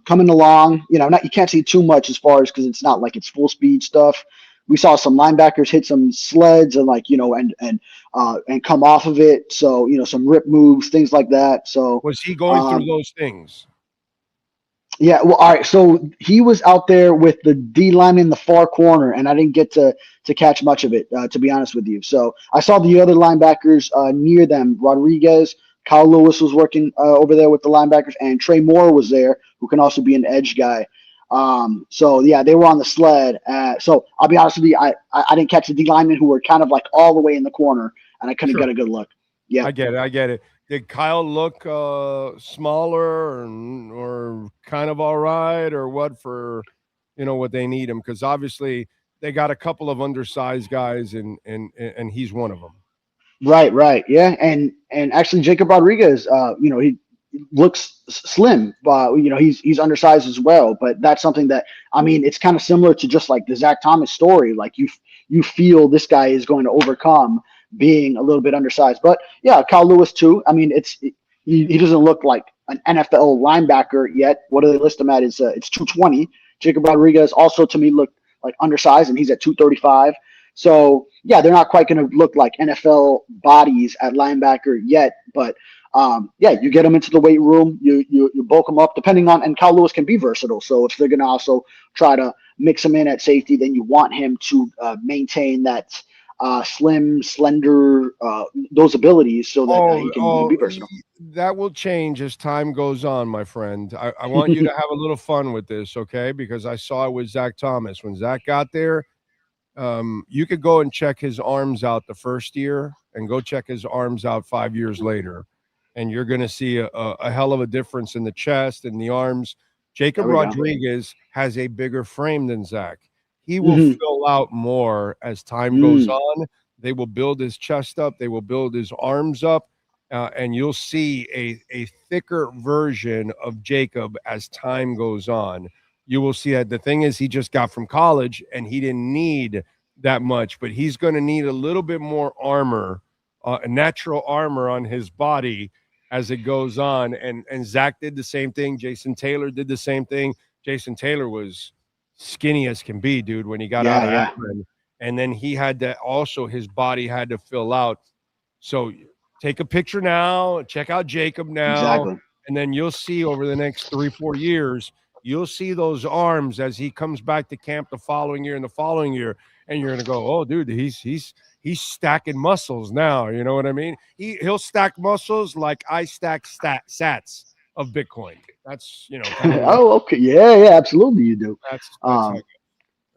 coming along, you can't see too much as far as, because it's not like it's full speed stuff. We saw some linebackers hit some sleds and and come off of it. So, some rip moves, things like that. So was he going through those things? Yeah, well, all right. So he was out there with the D line in the far corner, and I didn't get to catch much of it, to be honest with you. So I saw the other linebackers near them. Rodriguez, Kyle Lewis was working over there with the linebackers, and Trey Moore was there, who can also be an edge guy. So yeah, they were on the sled. So I'll be honest with you, I didn't catch the D linemen, who were kind of like all the way in the corner, and I couldn't get a good look. Yeah, I get it. Did Kyle look smaller or kind of all right, or what, for what they need him? Because obviously they got a couple of undersized guys, and he's one of them. Right, yeah, and actually Jacob Rodriguez, he looks slim, but he's undersized as well. But that's something that, I mean, it's kind of similar to just like the Zach Thomas story. Like you feel this guy is going to overcome being a little bit undersized. But yeah, Kyle Lewis too. I mean, he doesn't look like an NFL linebacker yet. What do they list him at? It's 220. Jacob Rodriguez also, to me, looked like undersized, and he's at 235. So yeah, they're not quite going to look like NFL bodies at linebacker yet. But yeah, you get them into the weight room, you bulk them up, depending on, and Kyle Lewis can be versatile. So if they're going to also try to mix him in at safety, then you want him to maintain that slim, slender, those abilities, so that he can be versatile. That will change as time goes on, my friend. I want you to have a little fun with this, okay? Because I saw it with Zach Thomas. When Zach got there, you could go and check his arms out the first year and go check his arms out 5 years later, and you're going to see a hell of a difference in the chest and the arms. Jacob Rodriguez has a bigger frame than Zach. He will fill out more as time goes on. They will build his chest up. They will build his arms up. and you'll see a thicker version of Jacob as time goes on. You will see that the thing is he just got from college and he didn't need that much, but he's going to need a little bit more armor, natural armor on his body as it goes on. And Zach did the same thing. Jason Taylor did the same thing. Jason Taylor was skinny as can be, dude, when he got out of Akron. And then he had to also, his body had to fill out. So take a picture now, check out Jacob now, and then you'll see over the next 3-4 years, you'll see those arms as he comes back to camp the following year and the following year, and you're gonna go, oh, dude, he's stacking muscles now. You know what I mean? He'll stack muscles like I stack sats of Bitcoin. That's oh, okay, yeah, absolutely, you do. That's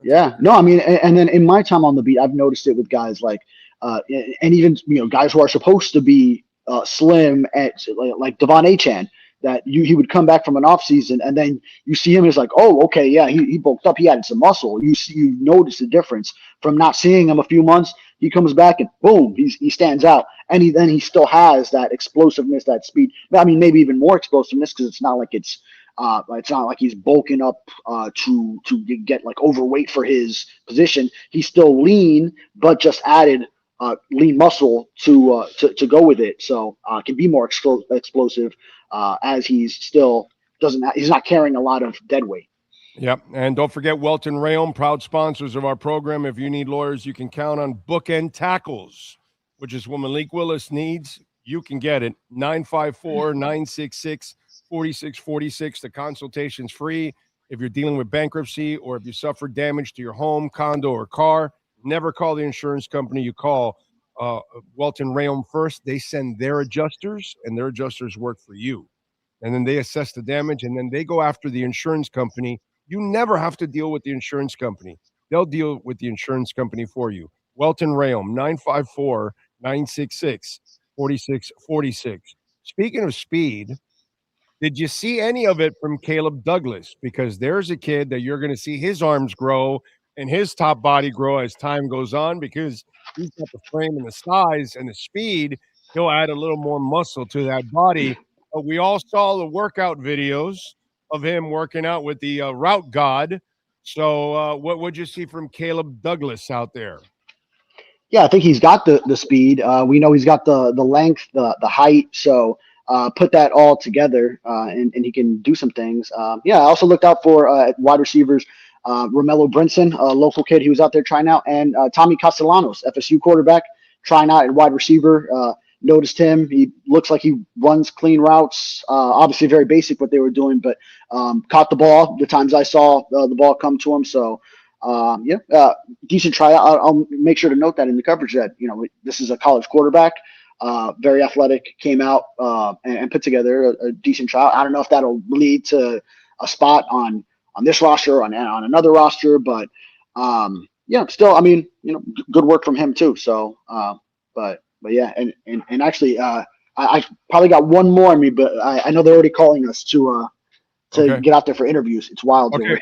yeah, no, I mean, and then in my time on the beat, I've noticed it with guys like, and even guys who are supposed to be slim, at like Devon Achan, that he would come back from an off season, and then you see him, it's like, oh, okay, yeah, he bulked up, he added some muscle. You notice the difference from not seeing him a few months. He comes back and boom, he stands out, and he still has that explosiveness, that speed. I mean, maybe even more explosiveness because it's not like it's not like he's bulking up to get like overweight for his position. He's still lean, but just added lean muscle to go with it. So can be more explosive as he's still he's not carrying a lot of dead weight. Yep. And don't forget Welt and Rheaume, proud sponsors of our program. If you need lawyers, you can count on Bookend Tackles, which is what Malik Willis needs. You can get it. 954-966-4646. The consultation's free. If you're dealing with bankruptcy or if you suffered damage to your home, condo, or car, never call the insurance company. You call Welt and Rheaume first. They send their adjusters, and their adjusters work for you. And then they assess the damage, and then they go after the insurance company. You never have to deal with the insurance company. They'll deal with the insurance company for you. Welt and Rheaume, 954-966-4646. Speaking of speed, did you see any of it from Caleb Douglas? Because there's a kid that you're going to see his arms grow and his top body grow as time goes on, because he's got the frame and the size and the speed. He'll add a little more muscle to that body. We all saw the workout videos of him working out with the route god. So what would you see from Caleb Douglas out there? Yeah, I think he's got the speed. We know he's got the length, the height. So put that all together, and he can do some things. I also looked out for wide receivers, Romello Brinson, a local kid. He was out there trying out, and Tommy Castellanos, FSU quarterback, trying out at wide receiver. Noticed him. He looks like he runs clean routes. Obviously very basic what they were doing, but caught the ball the times I saw the ball come to him. So decent tryout. I'll make sure to note that in the coverage that, this is a college quarterback, very athletic, came out and put together a decent tryout. I don't know if that'll lead to a spot on this roster or on another roster, but still, I mean, good work from him too. So, but yeah, and actually, I probably got one more on me, but I know they're already calling us to get out there for interviews. It's wild. Okay.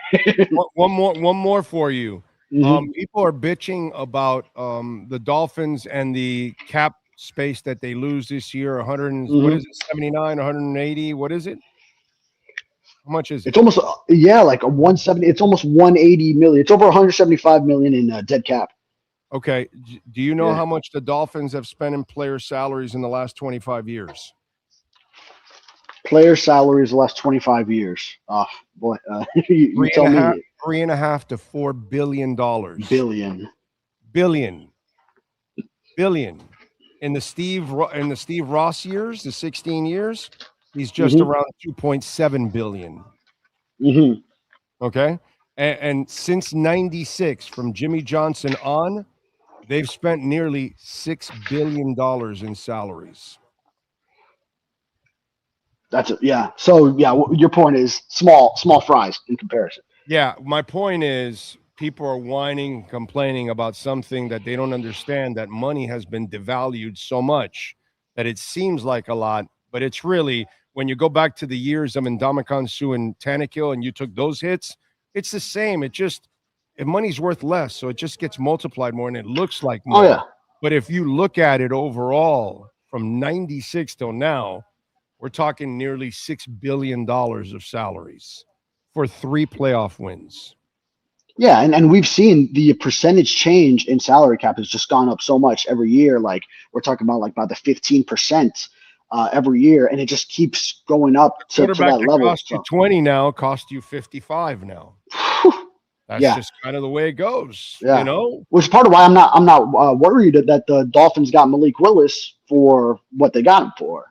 one more for you. Mm-hmm. People are bitching about the Dolphins and the cap space that they lose this year. 100, what is it? 79, 180. What is it? How much is it? It's almost like a 170. It's almost 180 million. It's over 175 million in dead cap. Okay. Do you know how much the Dolphins have spent in player salaries in the last 25 years? Player salaries the last 25 years. Oh, boy. You tell me. $3.5 to $4 billion. Billion. In the Steve Ross years, the 16 years, he's just around 2.7 billion. Mm-hmm. Okay. And since 96, from Jimmy Johnson on, they've spent nearly $6 billion in salaries. That's it. Yeah. So your point is small fries in comparison. Yeah. My point is people are whining, complaining about something that they don't understand, that money has been devalued so much that it seems like a lot, but it's really, when you go back to the years of Ndamukong Suh and Tannehill and you took those hits, it's the same. If money's worth less, so it just gets multiplied more and it looks like more. Oh, yeah. But if you look at it overall, from 96 till now, we're talking nearly $6 billion of salaries for 3 playoff wins. Yeah, and we've seen the percentage change in salary cap has just gone up so much every year. Like we're talking about like about the 15% every year, and it just keeps going up to that level. Cost you 20 now, cost you 55 now. That's just kind of the way it goes. Yeah. You know, which is part of why I'm not worried that the Dolphins got Malik Willis for what they got him for.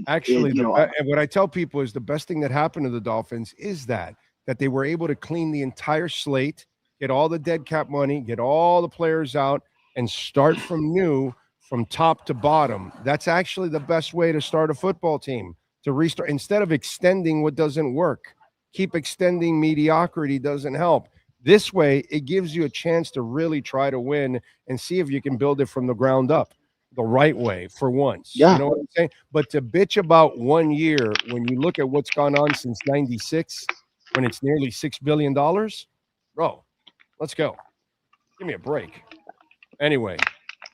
Actually, and what I tell people is the best thing that happened to the Dolphins is that they were able to clean the entire slate, get all the dead cap money, get all the players out, and start from new, from top to bottom. That's actually the best way to start a football team, to restart. Instead of extending what doesn't work, keep extending mediocrity doesn't help. This way, it gives you a chance to really try to win and see if you can build it from the ground up the right way for once. Yeah. You know what I'm saying? But to bitch about 1 year, when you look at what's gone on since 96, when it's nearly $6 billion, bro, let's go. Give me a break. Anyway.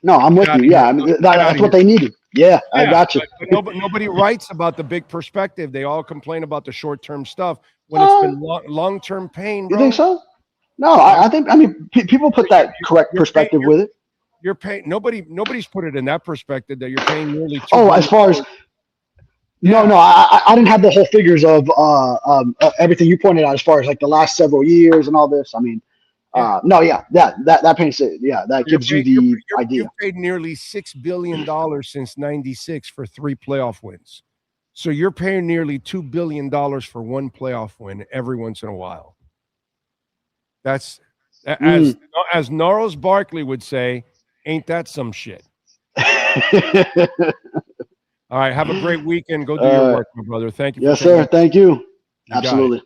No, I'm with you. Yeah, I mean, that's what they needed. Yeah, I got you. But nobody writes about the big perspective. They all complain about the short-term stuff when it's been long-term pain, bro. You think so? No, I think, I mean, people put that correct perspective with it. You're paying, nobody's put it in that perspective that you're paying nearly as far as, no, I didn't have the whole figures of everything you pointed out as far as like the last several years and all this. I mean, that paints it. Yeah, that gives you the idea. You paid nearly $6 billion since 96 for 3 playoff wins. So you're paying nearly $2 billion for 1 playoff win every once in a while. That's, as Gnarls Barkley would say, ain't that some shit? All right, have a great weekend. Go do your work, my brother. Thank you. Yes, sir. Thank you. Absolutely.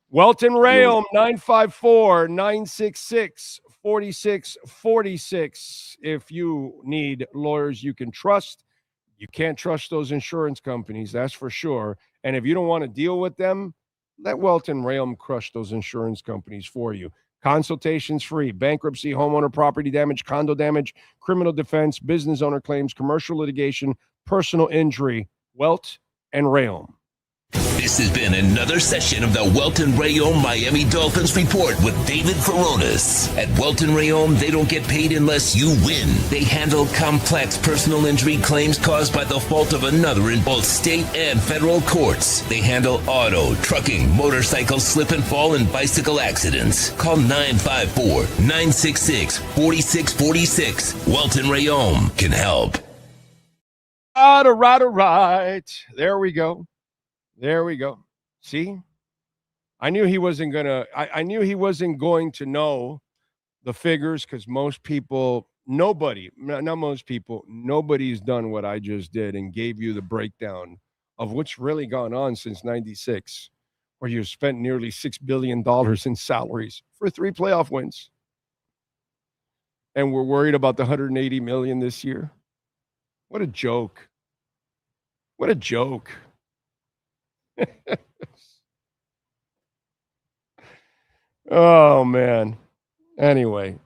Welt and Rheaume, 954-966-4646. If you need lawyers you can trust, you can't trust those insurance companies, that's for sure. And if you don't want to deal with them, let Welt and Rheaume crush those insurance companies for you. Consultations free. Bankruptcy, homeowner property damage, condo damage, criminal defense, business owner claims, commercial litigation, personal injury. Welt and Rheaume. This has been another session of the Welt and Rheaume Miami Dolphins Report with David Furones. At Welt and Rheaume, they don't get paid unless you win. They handle complex personal injury claims caused by the fault of another in both state and federal courts. They handle auto, trucking, motorcycle, slip and fall, and bicycle accidents. Call 954-966-4646. Welt and Rheaume can help. All right. There we go. There we go. See, I knew he wasn't gonna. I knew he wasn't going to know the figures because most people, nobody's done what I just did and gave you the breakdown of what's really gone on since '96, where you spent nearly $6 billion in salaries for 3 playoff wins, and we're worried about the $180 million this year. What a joke! What a joke! Oh man. Anyway,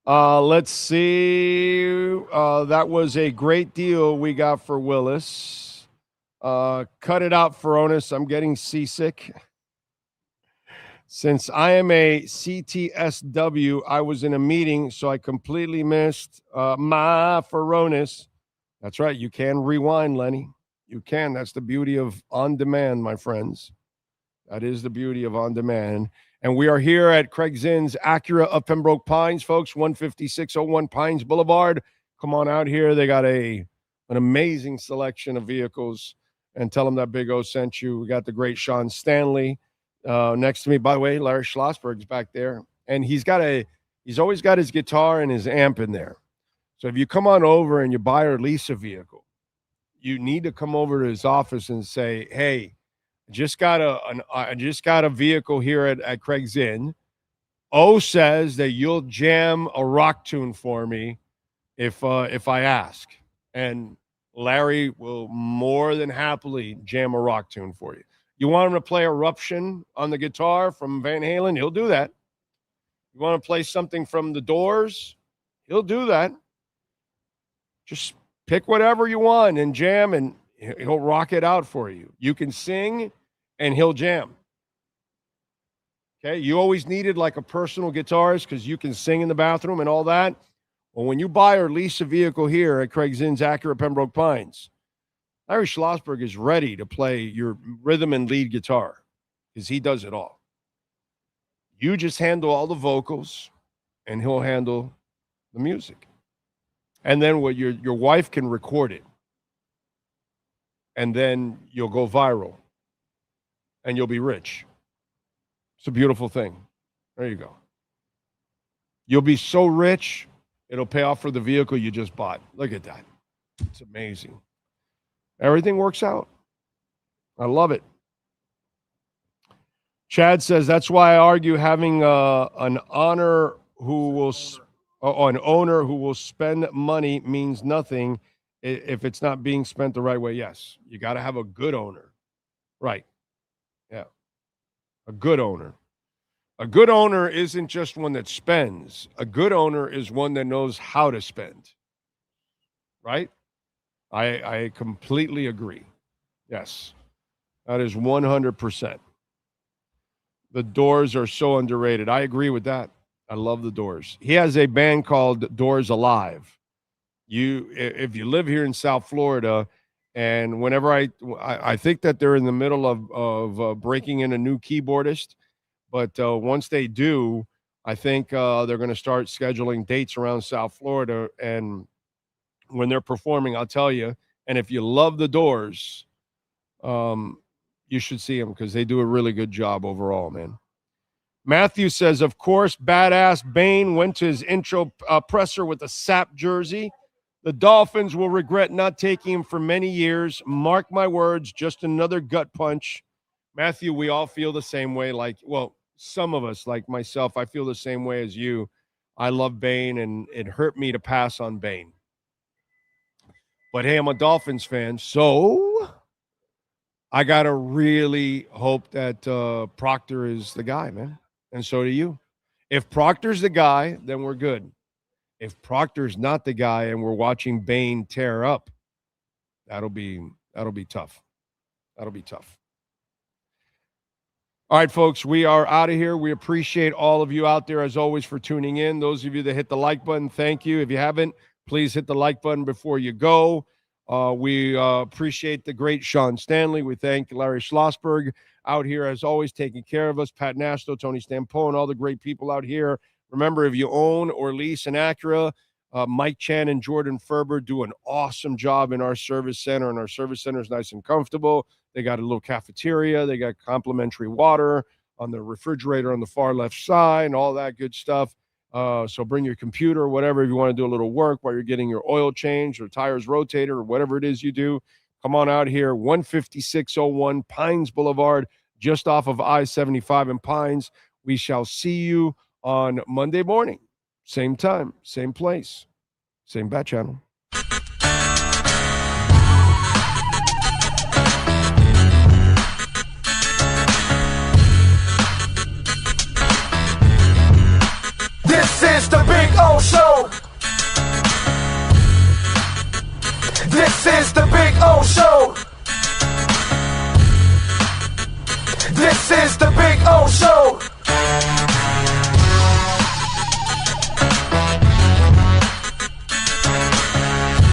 let's see. That was a great deal we got for Willis. Cut it out, Frones. I'm getting seasick. Since I am a CTSW, I was in a meeting, so I completely missed my Furones. That's right. You can rewind, Lenny. You can. That's the beauty of on demand, my friends. That is the beauty of on demand. And we are here at Craig Zinn's Acura of Pembroke Pines, folks, 15601 Pines Boulevard. Come on out here. They got an amazing selection of vehicles. And tell them that Big O sent you. We got the great Sean Stanley next to me. By the way, Larry Schlossberg's back there. And he's always got his guitar and his amp in there. So if you come on over and you buy or lease a vehicle, you need to come over to his office and say, hey, I just got a vehicle here at Craig Zinn. O says that you'll jam a rock tune for me if I ask. And Larry will more than happily jam a rock tune for you. You want him to play Eruption on the guitar from Van Halen? He'll do that. You want to play something from The Doors? He'll do that. Just Pick whatever you want and jam, and he'll rock it out for you. You can sing, and he'll jam. Okay, you always needed like a personal guitarist because you can sing in the bathroom and all that. Well, when you buy or lease a vehicle here at Craig Zinn's Acura Pembroke Pines, Larry Schlossberg is ready to play your rhythm and lead guitar because he does it all. You just handle all the vocals, and he'll handle the music. And then what your wife can record it, and then you'll go viral, and you'll be rich. It's a beautiful thing. There you go. You'll be so rich, it'll pay off for the vehicle you just bought. Look at that. It's amazing. Everything works out. I love it. Chad says, that's why I argue having an owner who will spend money means nothing if it's not being spent the right way. Yes, you got to have a good owner. Right. Yeah. A good owner. A good owner isn't just one that spends. A good owner is one that knows how to spend. Right? I completely agree. Yes. That is 100%. The Doors are so underrated. I agree with that. I love the Doors. He has a band called Doors Alive. If you live here in South Florida, and whenever I think that they're in the middle of breaking in a new keyboardist, but once they do, I think they're going to start scheduling dates around South Florida. And when they're performing, I'll tell you. And if you love the Doors, you should see them because they do a really good job overall, man. Matthew says, of course, badass Bane went to his intro presser with a SAP jersey. The Dolphins will regret not taking him for many years. Mark my words, just another gut punch. Matthew, we all feel the same way. Some of us, like myself, I feel the same way as you. I love Bane, and it hurt me to pass on Bane. But hey, I'm a Dolphins fan, so I got to really hope that Proctor is the guy, man. And so do you. If Proctor's the guy, then we're good. If Proctor's not the guy and we're watching Bane tear up, that'll be tough. That'll be tough. All right, folks, we are out of here. We appreciate all of you out there, as always, for tuning in. Those of you that hit the like button, thank you. If you haven't, please hit the like button before you go. We appreciate the great Sean Stanley. We thank Larry Schlossberg out here, as always, taking care of us. Pat Nashto, Tony Stampone, all the great people out here. Remember, if you own or lease an Acura, Mike Chan and Jordan Ferber do an awesome job in our service center, and our service center is nice and comfortable. They got a little cafeteria. They got complimentary water on the refrigerator on the far left side and all that good stuff. So bring your computer or whatever if you want to do a little work while you're getting your oil changed or tires rotated or whatever it is you do. Come on out here, 15601 Pines Boulevard, just off of I-75 in Pines. We shall see you on Monday morning. Same time, same place, same bat channel. This is the Big O Show. This is the Big O Show. This is the Big O Show.